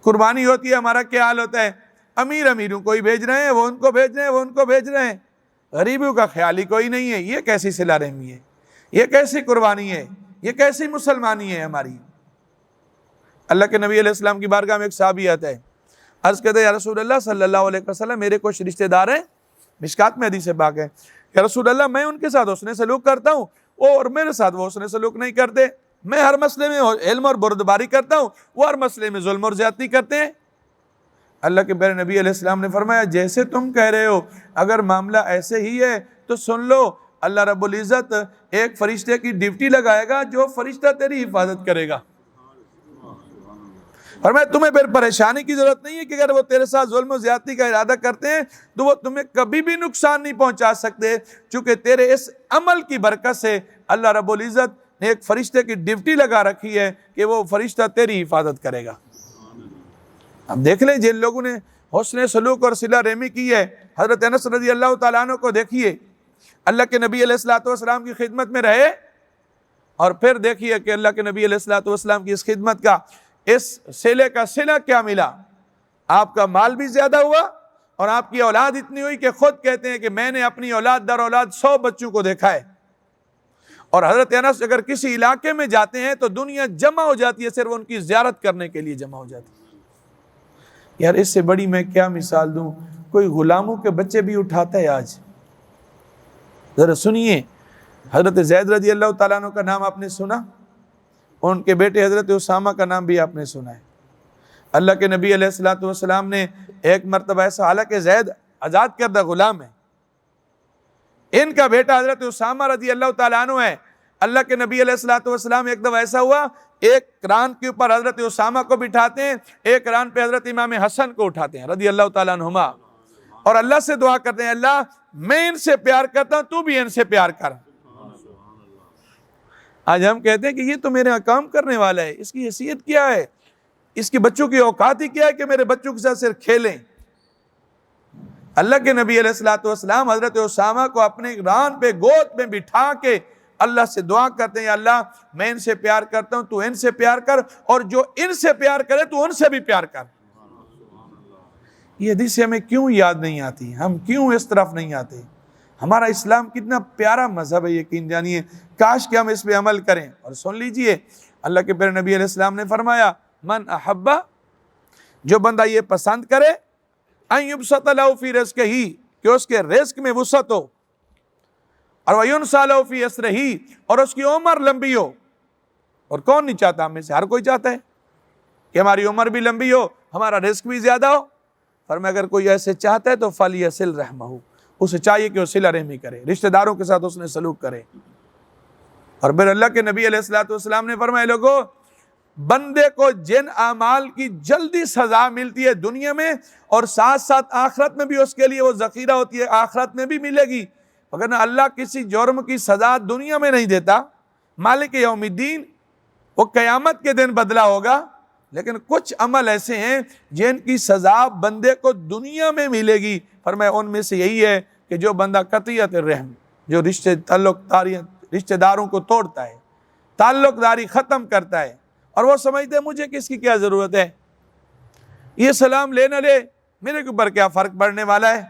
قربانی ہوتی ہے ہمارا کیا حال ہوتا ہے، امیروں کو ہی بھیج رہے ہیں، وہ ان کو بھیج رہے ہیں، وہ ان کو بھیج رہے ہیں، غریبوں کا خیال ہی کوئی نہیں ہے۔ یہ کیسی صلہ رحمی ہے، یہ کیسی قربانی ہے، یہ کیسی مسلمانی ہے ہماری۔ اللہ کے نبی علیہ السلام کی بارگاہ میں ایک صحابی آتا ہے، عرض کرتے ہیں یا رسول اللہ صلی اللہ علیہ وسلم، میرے کچھ رشتہ دار ہیں، مشکات میں حدیث پاک ہے، یا رسول اللہ میں ان کے ساتھ حسن سلوک کرتا ہوں اور میرے ساتھ وہ حسن سلوک نہیں کرتے، میں ہر مسئلے میں علم اور بردباری کرتا ہوں، وہ ہر مسئلے میں ظلم اور زیادتی کرتے ہیں۔ اللہ کے پیارے نبی علیہ السلام نے فرمایا جیسے تم کہہ رہے ہو اگر معاملہ ایسے ہی ہے تو سن لو، اللہ رب العزت ایک فرشتے کی ڈیوٹی لگائے گا جو فرشتہ تیری حفاظت کرے گا۔ فرمایا تمہیں پھر پریشانی کی ضرورت نہیں ہے کہ اگر وہ تیرے ساتھ ظلم و زیادتی کا ارادہ کرتے ہیں تو وہ تمہیں کبھی بھی نقصان نہیں پہنچا سکتے، چونکہ تیرے اس عمل کی برکت سے اللہ رب العزت نے ایک فرشتے کی ڈیوٹی لگا رکھی ہے کہ وہ فرشتہ تیری حفاظت کرے گا۔ اب دیکھ لیں جن لوگوں نے حسن سلوک اور صلہ رحمی کی ہے، حضرت انس رضی اللہ تعالیٰ عنہ کو دیکھیے، اللہ کے نبی علیہ الصلوۃ والسلام کی خدمت میں رہے، اور پھر دیکھیے کہ اللہ کے نبی علیہ الصلوۃ والسلام کی اس خدمت کا، اس صلے کا صلہ کیا ملا، آپ کا مال بھی زیادہ ہوا اور آپ کی اولاد اتنی ہوئی کہ خود کہتے ہیں کہ میں نے اپنی اولاد در اولاد 100 بچوں کو دیکھا ہے۔ اور حضرت انس اگر کسی علاقے میں جاتے ہیں تو دنیا جمع ہو جاتی ہے، صرف ان کی زیارت کرنے کے لیے جمع ہو جاتی ہے۔ یار اس سے بڑی میں کیا مثال دوں، کوئی غلاموں کے بچے بھی اٹھاتا ہے آج۔ ذرا سنیے، حضرت زید رضی اللہ تعالیٰ عنہ کا نام آپ نے سنا، ان کے بیٹے حضرت اسامہ کا نام بھی آپ نے سنا ہے۔ اللہ کے نبی علیہ الصلوۃ والسلام نے ایک مرتبہ ایسا، حالانکہ زید آزاد کردہ غلام ہے، ان کا بیٹا حضرت اسامہ رضی اللہ تعالیٰ عنہ ہے، اللہ کے نبی علیہ الصلوۃ والسلام ایک دفعہ ایسا ہوا، ایک ران کے اوپر حضرت اسامہ کو بٹھاتے ہیں، ایک ران پہ حضرت امام حسن کو اٹھاتے ہیں رضی اللہ تعالیٰ عنہما، اور اللہ سے دعا کرتے ہیں اللہ میں ان سے پیار کرتا ہوں تو بھی ان سے پیار کر۔ آج ہم کہتے ہیں کہ یہ تو میرے کام کرنے والا ہے، اس کی حیثیت کیا ہے، اس کے بچوں کی اوقات ہی کیا ہے کہ میرے بچوں کے ساتھ صرف کھیلیں۔ اللہ کے نبی علیہ الصلوۃ والسلام حضرت اسامہ کو اپنے ران پہ گود میں بٹھا کے اللہ سے دعا کرتے ہیں اللہ میں ان سے پیار کرتا ہوں تو ان سے پیار کر، اور جو ان سے پیار کرے تو ان سے بھی پیار کر۔ یہ حدیث ہمیں کیوں یاد نہیں آتی، ہم کیوں اس طرف نہیں آتے؟ ہمارا اسلام کتنا پیارا مذہب ہے، یقین جانیے، کاش کہ ہم اس پہ عمل کریں۔ اور سن لیجئے، اللہ کے پیارے نبی علیہ السلام نے فرمایا من احبا، جو بندہ یہ پسند کرے ان یبسط لہ فی رزقہ، کہ اس کے رزق میں وسعت ہو، اور وینسیٰ لہ فی عسرہ، اور اس کی عمر لمبی ہو۔ اور کون نہیں چاہتا، ہم میں سے ہر کوئی چاہتا ہے کہ ہماری عمر بھی لمبی ہو، ہمارا رزق بھی زیادہ ہو۔ فرمایا اگر کوئی ایسے چاہتا ہے تو فلیصل رحمہ، اسے چاہیے کہ وہ صلہ رحمی کرے، رشتہ داروں کے ساتھ اس نے سلوک کرے۔ اور پھر اللہ کے نبی علیہ الصلوۃ والسلام نے فرمایا لوگو، بندے کو جن اعمال کی جلدی سزا ملتی ہے دنیا میں، اور ساتھ ساتھ آخرت میں بھی اس کے لیے وہ ذخیرہ ہوتی ہے، آخرت میں بھی ملے گی، اگر نہ اللہ کسی جرم کی سزا دنیا میں نہیں دیتا، مالک یوم الدین، وہ قیامت کے دن بدلہ ہوگا، لیکن کچھ عمل ایسے ہیں جن کی سزا بندے کو دنیا میں ملے گی۔ فرمایا ان میں سے یہی ہے کہ جو بندہ قطیعت الرحم، جو رشتہ داروں کو توڑتا ہے، تعلق داری ختم کرتا ہے، اور وہ سمجھتے ہیں مجھے کس کی کیا ضرورت ہے، یہ سلام لے نہ لے میرے کے اوپر کیا فرق پڑنے والا ہے؟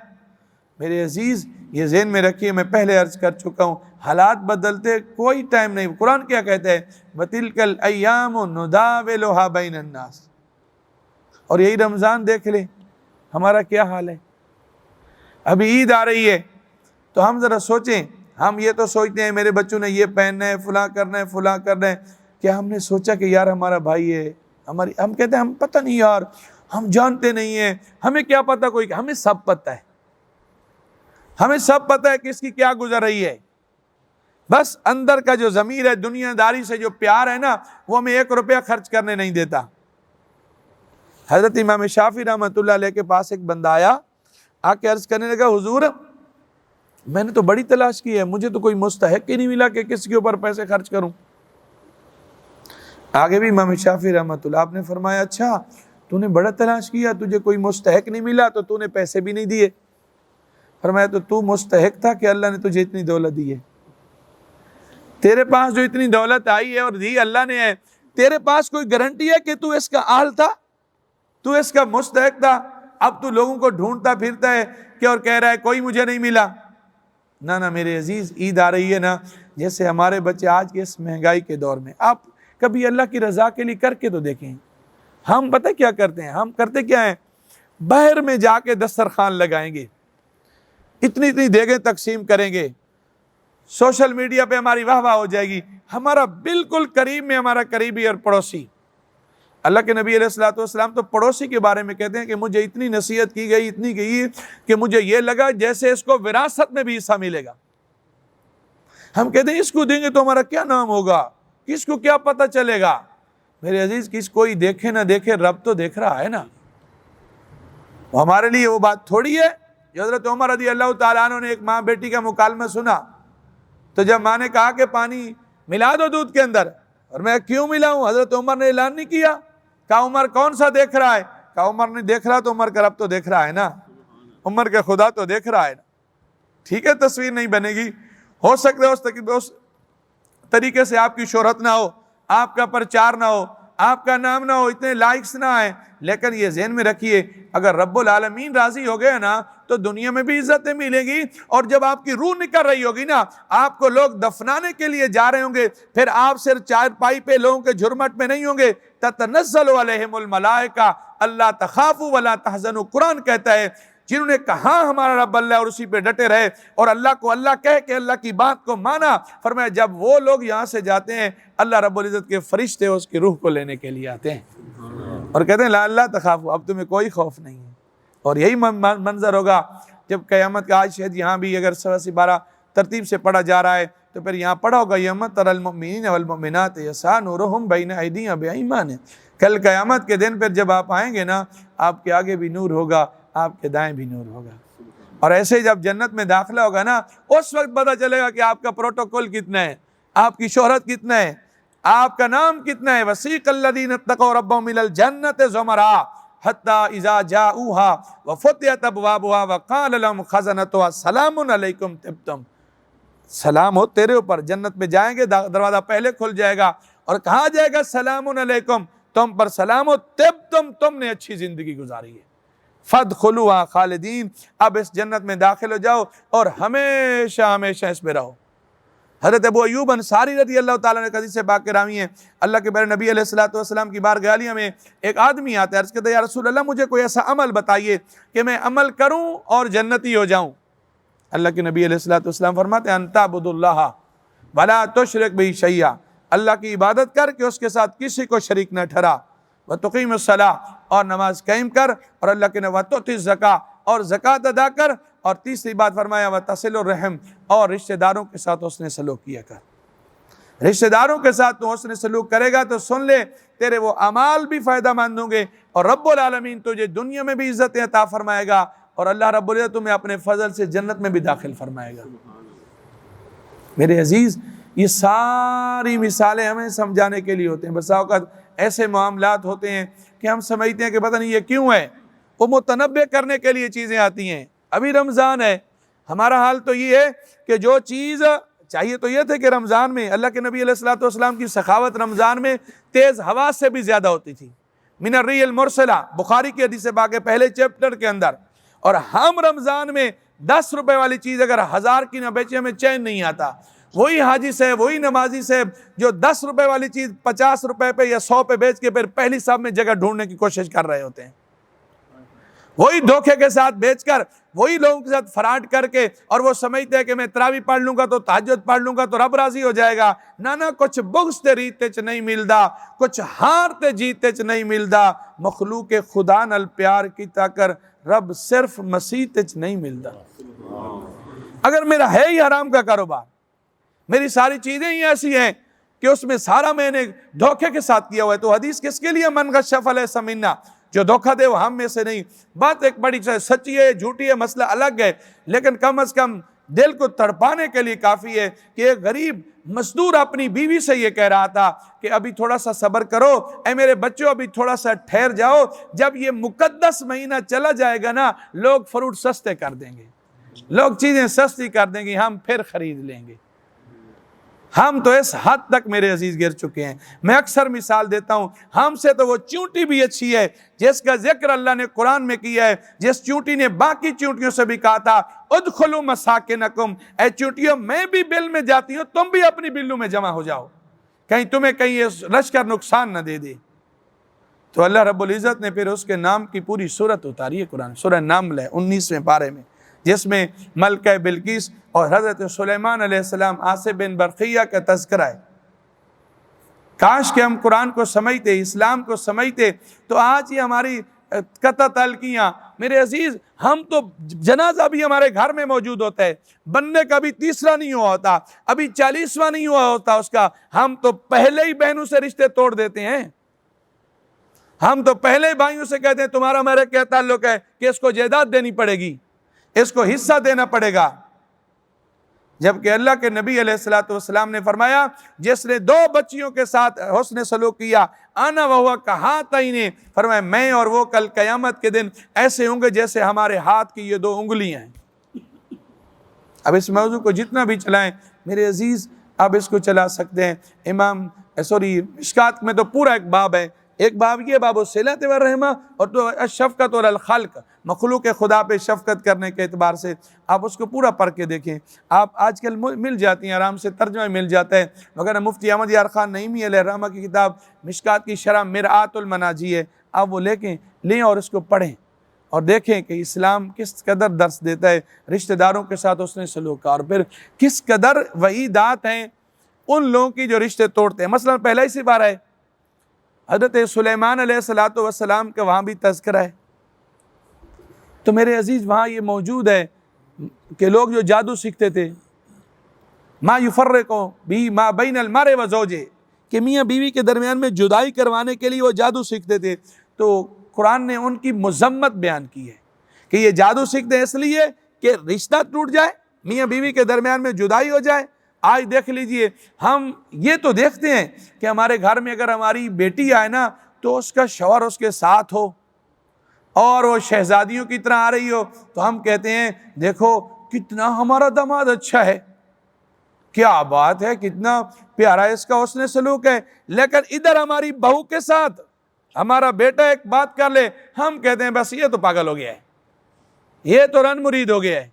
میرے عزیز یہ ذہن میں رکھیے، میں پہلے عرض کر چکا ہوں، حالات بدلتے کوئی ٹائم نہیں۔ قرآن کیا کہتا ہے؟ وَتِلْكَ الْأَيَّامُ نُدَاوِلُهَا بَيْنَ النَّاسِ۔ اور یہی رمضان دیکھ لیں ہمارا کیا حال ہے۔ ابھی عید آ رہی ہے تو ہم ذرا سوچیں، ہم یہ تو سوچتے ہیں میرے بچوں نے یہ پہننا ہے، فلاں کرنا ہے، فلاں کرنا ہے، کیا ہم نے سوچا کہ یار ہمارا بھائی ہے، ہم کہتے ہیں ہم پتہ نہیں یار، ہم جانتے نہیں ہیں، ہمیں کیا پتہ، کوئی ہمیں سب پتہ ہے، ہمیں سب پتہ ہے کس کی کیا گزر رہی ہے۔ بس اندر کا جو ضمیر ہے، دنیا داری سے جو پیار ہے نا، وہ ہمیں 1 روپیہ خرچ کرنے نہیں دیتا۔ حضرت امام شافعی رحمۃ اللہ علیہ کے پاس ایک بندہ آیا، آ کے عرض کرنے لگا، حضور میں نے تو بڑی تلاش کی ہے، مجھے تو کوئی مستحق ہی نہیں ملا کہ کس کے اوپر پیسے خرچ کروں۔ آگے بھی امام شافعی رحمۃ اللہ، آپ نے فرمایا اچھا تو نے بڑا تلاش کیا، تجھے کوئی مستحق نہیں ملا تو تو نے پیسے بھی نہیں دیے۔ فرمایا تو مستحق تھا کہ اللہ نے تجھے اتنی دولت دی ہے؟ تیرے پاس جو اتنی دولت آئی ہے اور دی اللہ نے ہے، تیرے پاس کوئی گارنٹی ہے کہ تو اس کا اہل تھا، تو اس کا مستحق تھا؟ اب تو لوگوں کو ڈھونڈتا پھرتا ہے کہ اور کہہ رہا ہے کوئی مجھے نہیں ملا۔ نہ میرے عزیز، عید آ رہی ہے نا، جیسے ہمارے بچے آج کے اس مہنگائی کے دور میں، آپ کبھی اللہ کی رضا کے لیے کر کے تو دیکھیں۔ ہم پتہ کیا کرتے ہیں؟ ہم کرتے کیا ہیں؟ باہر میں جا کے دسترخوان لگائیں گے، اتنی دیگیں تقسیم کریں گے، سوشل میڈیا پہ ہماری واہ واہ ہو جائے گی۔ ہمارا بالکل قریب میں ہمارا قریبی اور پڑوسی، اللہ کے نبی علیہ الصلوۃ والسلام تو پڑوسی کے بارے میں کہتے ہیں کہ مجھے اتنی نصیحت کی گئی، اتنی گئی کہ مجھے یہ لگا جیسے اس کو وراثت میں بھی حصہ ملے گا۔ ہم کہتے ہیں اس کو دیں گے تو ہمارا کیا نام ہوگا، کس کو کیا پتہ چلے گا؟ میرے عزیز، کس کوئی دیکھے نہ دیکھے، رب تو دیکھ رہا ہے نا۔ ہمارے لیے وہ بات تھوڑی ہے۔ حضرت عمر رضی اللہ تعالیٰ عنہ نے ایک ماں بیٹی کا مکالمہ سنا، تو جب ماں نے کہا کہ پانی ملا دو دودھ کے اندر، اور میں کیوں ملاؤں؟ حضرت عمر نے اعلان نہیں کیا، کہا عمر کون سا دیکھ رہا ہے؟ کہا عمر نہیں دیکھ رہا تو عمر کا رب تو دیکھ رہا ہے نا، عمر کا خدا تو دیکھ رہا ہے نا۔ ٹھیک ہے، تصویر نہیں بنے گی، ہو سکتا ہے اس طریقے سے آپ کی شہرت نہ ہو، آپ کا پرچار نہ ہو، آپ کا نام نہ ہو، اتنے لائکس نہ آئے، لیکن یہ ذہن میں رکھیے اگر رب العالمین راضی ہو گئے نا تو دنیا میں بھی عزتیں ملیں گی، اور جب آپ کی روح نکل رہی ہوگی نا، آپ کو لوگ دفنانے کے لیے جا رہے ہوں گے، پھر آپ صرف چارپائی پہ لوگوں کے جھرمٹ میں نہیں ہوں گے، تتنزل علیہم الملائکہ الا تخافوا ولا تحزنوا۔ قرآن کہتا ہے جنہوں نے کہا ہمارا رب اللہ اور اسی پہ ڈٹے رہے اور اللہ کو اللہ کہہ کے اللہ کی بات کو مانا، فرمایا جب وہ لوگ یہاں سے جاتے ہیں اللہ رب العزت کے فرشتے اس کی روح کو لینے کے لیے آتے ہیں اور کہتے ہیں لا اللہ تخافوا، اب تمہیں کوئی خوف نہیں ہے۔ اور یہی منظر ہوگا جب قیامت کا، آج شاید یہاں بھی اگر 12 ترتیب سے پڑھا جا رہا ہے تو پھر یہاں پڑھا ہوگا یوم تری المؤمنین والمؤمنات یسعی نورہم بین ایدیہم بایمانہم۔ کل قیامت کے دن پھر جب آپ آئیں گے نا، آپ کے آگے بھی نور ہوگا، آپ کے دائیں بھی نور ہوگا، اور ایسے جب جنت میں داخلہ ہوگا نا، اس وقت پتہ چلے گا کہ آپ کا پروٹوکول کتنا ہے، آپ کی شہرت کتنا ہے، آپ کا نام کتنا ہے۔ وسیق الذین اتقوا ربهم الی الجنۃ زمرا حتی اذا جاؤوها وفتحت ابوابها وقال لهم خزنتها سلام علیکم طبتم۔ سلام ہو تیرے اوپر، جنت میں جائیں گے دروازہ پہلے کھل جائے گا اور کہا جائے گا سلام علیکم، تم پر سلام ہو، طبتم، تم نے اچھی زندگی گزاری ہے، فادخلوها خالدین، اب اس جنت میں داخل ہو جاؤ اور ہمیشہ ہمیشہ اس میں رہو۔ حضرت ابو ایوب انصاری رضی اللہ تعالیٰ نے حدیث پاک کے راوی ہیں، اللہ کے پیارے نبی علیہ الصلوۃ والسلام کی بارگاہ میں ایک آدمی آتا ہے، عرض کرتا ہے یا رسول اللہ مجھے کوئی ایسا عمل بتائیے کہ میں عمل کروں اور جنتی ہو جاؤں۔ اللہ کے نبی علیہ الصلوۃ والسلام فرماتے ہیں ان تعبد اللہ ولا تشرک بہ شیئا، اللہ کی عبادت کر کے اس کے ساتھ کسی کو شریک نہ ٹھہرا، وتقیم الصلاۃ، اور نماز قائم کر، اور اللہ کے وتؤتی الزکاۃ، اور زکوٰۃ ادا کر، اور تیسری بات فرمایا وتصل الرحم، اور رشتہ داروں کے ساتھ حسن سلوک کیا کر۔ رشتہ داروں کے ساتھ تو حسن سلوک کرے گا تو سن لے تیرے وہ اعمال بھی فائدہ مند ہوں گے، اور رب العالمین تجھے دنیا میں بھی عزت عطا فرمائے گا، اور اللہ رب العزت تمہیں اپنے فضل سے جنت میں بھی داخل فرمائے گا۔ میرے عزیز، یہ ساری مثالیں ہمیں سمجھانے کے لیے ہوتے ہیں۔ بسا اوقات ایسے معاملات ہوتے ہیں کہ ہم سمجھتے ہیں کہ پتہ نہیں یہ کیوں ہے، وہ متنبع کرنے کے لیے چیزیں آتی ہیں۔ ابھی رمضان ہے، ہمارا حال تو یہ ہے کہ جو چیز چاہیے تو یہ تھے کہ رمضان میں اللہ کے نبی علیہ الصلوۃ والسلام کی سخاوت رمضان میں تیز ہوا سے بھی زیادہ ہوتی تھی، من الریح المرسلہ، بخاری کی حدیث پاک ہے پہلے چیپٹر کے اندر. اور ہم رمضان میں 10 روپے والی چیز اگر 1000 کی نہ بیچے ہمیں چین نہیں آتا. وہی حاجی صاحب، وہی نمازی صاحب جو 10 روپے والی چیز 50 روپے پہ یا 100 پہ بیچ کے پھر پہلی صاحب میں جگہ ڈھونڈنے کی کوشش کر رہے ہوتے ہیں. وہی دھوکے کے ساتھ بیچ کر، وہی لوگوں کے ساتھ فراڈ کر کے، اور وہ سمجھتے ہیں کہ میں تراویح پڑھ لوں گا تو تہجد پڑھ لوں گا تو رب راضی ہو جائے گا. نہ کچھ بغض تے ریتے چ نہیں ملدا، کچھ ہار تے جیتے چ نہیں ملدا. مخلوق خدا نال پیار کیتا کر رب صرف مسیح تے چ نہیں ملدا. اگر میرا ہے ہی حرام کا کاروبار، میری ساری چیزیں ہی ایسی ہیں کہ اس میں سارا میں نے دھوکے کے ساتھ کیا ہوا ہے، تو حدیث کس کے لیے؟ من غش فلیس منا، جو دھوکہ دے وہ ہم میں سے نہیں. بات ایک بڑی سچی ہے، جھوٹی ہے، مسئلہ الگ ہے، لیکن کم از کم دل کو تڑپانے کے لیے کافی ہے کہ ایک غریب مزدور اپنی بیوی سے یہ کہہ رہا تھا کہ ابھی تھوڑا سا صبر کرو، اے میرے بچوں ابھی تھوڑا سا ٹھہر جاؤ، جب یہ مقدس مہینہ چلا جائے گا نا لوگ فروٹ سستے کر دیں گے، لوگ چیزیں سستی کر دیں گے، ہم پھر خرید لیں گے. ہم تو اس حد تک میرے عزیز گر چکے ہیں. میں اکثر مثال دیتا ہوں، ہم سے تو وہ چونٹی بھی اچھی ہے جس کا ذکر اللہ نے قرآن میں کیا ہے، جس چونٹی نے باقی چونٹیوں سے بھی کہا تھا ادخلوا مساکنکم، اے چونٹیوں میں بھی بل میں جاتی ہوں، تم بھی اپنی بلوں میں جمع ہو جاؤ، کہیں تمہیں کہیں یہ لشکر نقصان نہ دے دے. تو اللہ رب العزت نے پھر اس کے نام کی پوری سورت اتاری ہے قرآن، سورہ نمل ہے 19ویں پارے میں، جس میں ملکہ بلقیس اور حضرت سلیمان علیہ السلام آصف بن برقیہ کا تذکرہ ہے. کاش کہ ہم قرآن کو سمجھتے، اسلام کو سمجھتے، تو آج یہ ہماری قطع تلقیاں. میرے عزیز، ہم تو جنازہ بھی ہمارے گھر میں موجود ہوتا ہے، بننے کا بھی تیسرا نہیں ہوا ہوتا، ابھی 40واں نہیں ہوا ہوتا اس کا، ہم تو پہلے ہی بہنوں سے رشتے توڑ دیتے ہیں. ہم تو پہلے ہی بھائیوں سے کہتے ہیں تمہارا میرا کیا تعلق ہے کہ اس کو جائیداد دینی پڑے گی، اس کو حصہ دینا پڑے گا. جبکہ اللہ کے نبی علیہ السلام نے فرمایا جس نے 2 بچیوں کے ساتھ حسن سلوک کیا، انا وہو کہاتین، فرمایا میں اور وہ کل قیامت کے دن ایسے ہوں گے جیسے ہمارے ہاتھ کی یہ 2 انگلیاں ہیں. اب اس موضوع کو جتنا بھی چلائیں میرے عزیز، آپ اس کو چلا سکتے ہیں. مشکات میں تو پورا ایک باب ہے، ایک باب یہ باب الصلۃ والرحمہ، اور تو الشفقۃ علی الخلق، مخلوق خدا پہ شفقت کرنے کے اعتبار سے آپ اس کو پورا پڑھ کے دیکھیں. آپ آج کل مل جاتی ہیں، آرام سے ترجمہ مل جاتا ہے وغیرہ. مفتی احمد یار خان نعیمی علیہ الرحمہ کی کتاب مشکات کی شرح مرآۃ المناجی ہے، آپ وہ لیں اور اس کو پڑھیں اور دیکھیں کہ اسلام کس قدر درس دیتا ہے رشتہ داروں کے ساتھ اس نے سلوک کا، اور پھر کس قدر وعیدات ہیں ان لوگوں کی جو رشتے توڑتے ہیں. مثلا پہلا ہی سی بار ہے حضرت سلیمان علیہ السلام کا وہاں بھی تذکرہ ہے. تو میرے عزیز وہاں یہ موجود ہے کہ لوگ جو جادو سیکھتے تھے، ما یفرق بھی ما بین المرء و زوجہ، کہ میاں بیوی کے درمیان میں جدائی کروانے کے لیے وہ جادو سیکھتے تھے. تو قرآن نے ان کی مذمت بیان کی ہے کہ یہ جادو سیکھتے ہیں اس لیے کہ رشتہ ٹوٹ جائے، میاں بیوی کے درمیان میں جدائی ہو جائے. آج دیکھ لیجئے، ہم یہ تو دیکھتے ہیں کہ ہمارے گھر میں اگر ہماری بیٹی آئے نا تو اس کا شوہر اس کے ساتھ ہو اور وہ شہزادیوں کی طرح آ رہی ہو تو ہم کہتے ہیں دیکھو کتنا ہمارا داماد اچھا ہے، کیا بات ہے، کتنا پیارا اس کا حسن سلوک ہے. لیکن ادھر ہماری بہو کے ساتھ ہمارا بیٹا ایک بات کر لے، ہم کہتے ہیں بس یہ تو پاگل ہو گیا ہے، یہ تو رن مرید ہو گیا ہے.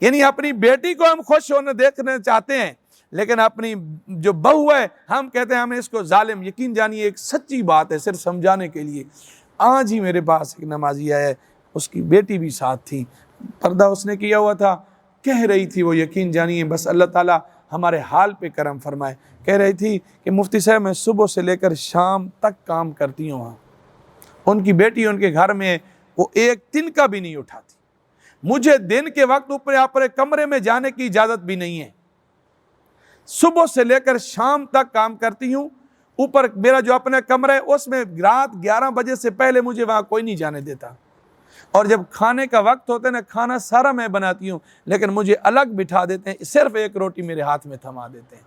یعنی اپنی بیٹی کو ہم خوش ہونے دیکھنا چاہتے ہیں، لیکن اپنی جو بہو ہے ہم کہتے ہیں ہم اس کو ظالم. یقین جانیے ایک سچی بات ہے صرف سمجھانے کے لیے. آج ہی میرے پاس ایک نمازی آیا ہے، اس کی بیٹی بھی ساتھ تھی، پردہ اس نے کیا ہوا تھا، کہہ رہی تھی وہ، یقین جانیے بس اللہ تعالیٰ ہمارے حال پہ کرم فرمائے، کہہ رہی تھی کہ مفتی صاحب میں صبح سے لے کر شام تک کام کرتی ہوں وہاں، ان کی بیٹی ان کے گھر میں وہ ایک دن کا بھی نہیں اٹھاتی، مجھے دن کے وقت اوپر اپنے کمرے میں جانے کی اجازت بھی نہیں ہے، صبح سے لے کر شام تک کام کرتی ہوں، اوپر میرا جو اپنا کمرہ ہے اس میں رات 11 بجے سے پہلے مجھے وہاں کوئی نہیں جانے دیتا، اور جب کھانے کا وقت ہوتا ہے نا کھانا سارا میں بناتی ہوں، لیکن مجھے الگ بٹھا دیتے ہیں، صرف ایک روٹی میرے ہاتھ میں تھما دیتے ہیں.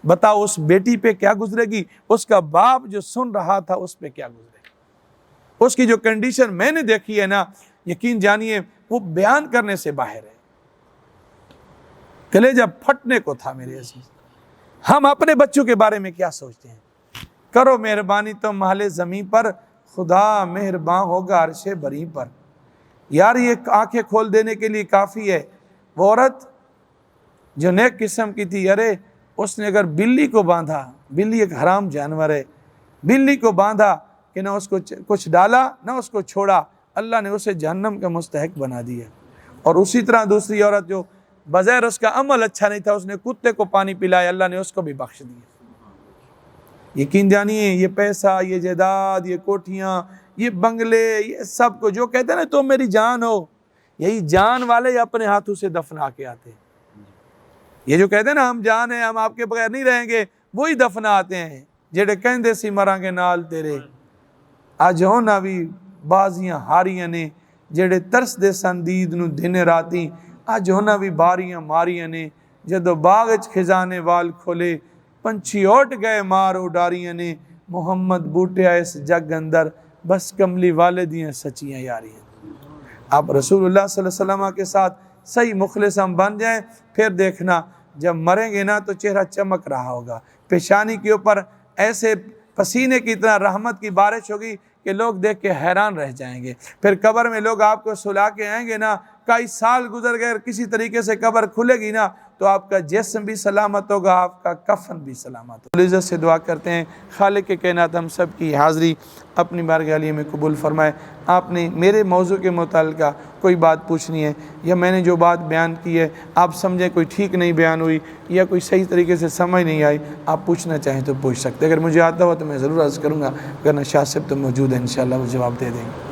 بتاؤ اس بیٹی پہ کیا گزرے گی، اس کا باپ جو سن رہا تھا اس پہ کیا گزرے گی. اس کی جو کنڈیشن میں نے دیکھی ہے نا، یقین جانیے وہ بیان کرنے سے باہر ہے، کلیجہ پھٹنے کو تھا. میرے عزیز، ہم اپنے بچوں کے بارے میں کیا سوچتے ہیں؟ کرو مہربانی تم محل زمین پر خدا مہرباں ہوگا عرش بری پر۔ یار یہ آنکھیں کھول دینے کے لیے کافی ہے۔ وہ عورت جو نیک قسم کی تھی، ارے اس نے اگر بلی کو باندھا، بلی ایک حرام جانور ہے، بلی کو باندھا کہ نہ اس کو کچھ ڈالا نہ اس کو چھوڑا، اللہ نے اسے جہنم کا مستحق بنا دیا۔ اور اسی طرح دوسری عورت جو بظاہر اس کا عمل اچھا نہیں تھا، اس نے کتے کو پانی پلایا، اللہ نے اس کو بھی بخش دیا۔ یقین جانیے یہ پیسہ، یہ جائیداد، یہ کوٹھیاں، یہ بنگلے، یہ سب کو جو کہتے ہیں نا تم میری جان ہو، یہی جان والے اپنے ہاتھوں سے دفنا کے آتے ہیں۔ یہ جو کہتے ہیں نا ہم جان ہیں، ہم آپ کے بغیر نہیں رہیں گے، وہی دفنا آتے ہیں جڑے کہندے سی مران گے نال تیرے۔ اج ہونا بھی بازیاں ہاریاں نے جڑے ترس دے سن دید نو دن راتی، اج ہونا بھی باریاں ماریاں نے جدو باغ وچ خزانے وال کھولے، پنچھی اٹھ گئے مار اڈاریاں نے، محمد بوٹیا اس جگ اندر بس کملی والے دیاں سچیاں یاریاں۔ آپ رسول اللہ صلی اللہ علیہ وسلم کے ساتھ صحیح مخلص ہم بن جائیں، پھر دیکھنا جب مریں گے نا تو چہرہ چمک رہا ہوگا، پیشانی کے اوپر ایسے پسینے کی طرح رحمت کی بارش ہوگی کہ لوگ دیکھ کے حیران رہ جائیں گے۔ پھر قبر میں لوگ آپ کو سلا کے آئیں گے نا، کئی سال گزر گئے، کسی طریقے سے قبر کھلے گی نا تو آپ کا جسم بھی سلامت ہوگا، آپ کا کفن بھی سلامت ہوگا۔ عزت سے دعا کرتے ہیں خالق کائنات ہم سب کی حاضری اپنی بارگاہ عالیہ میں قبول فرمائے۔ آپ نے میرے موضوع کے متعلقہ کوئی بات پوچھنی ہے یا میں نے جو بات بیان کی ہے آپ سمجھیں کوئی ٹھیک نہیں بیان ہوئی یا کوئی صحیح طریقے سے سمجھ نہیں آئی، آپ پوچھنا چاہیں تو پوچھ سکتے۔ اگر مجھے آتا ہو تو میں ضرور عرض کروں گا، ورنہ شاہ صاحب تو موجود ہیں، انشاءاللہ وہ جواب دے دیں گے۔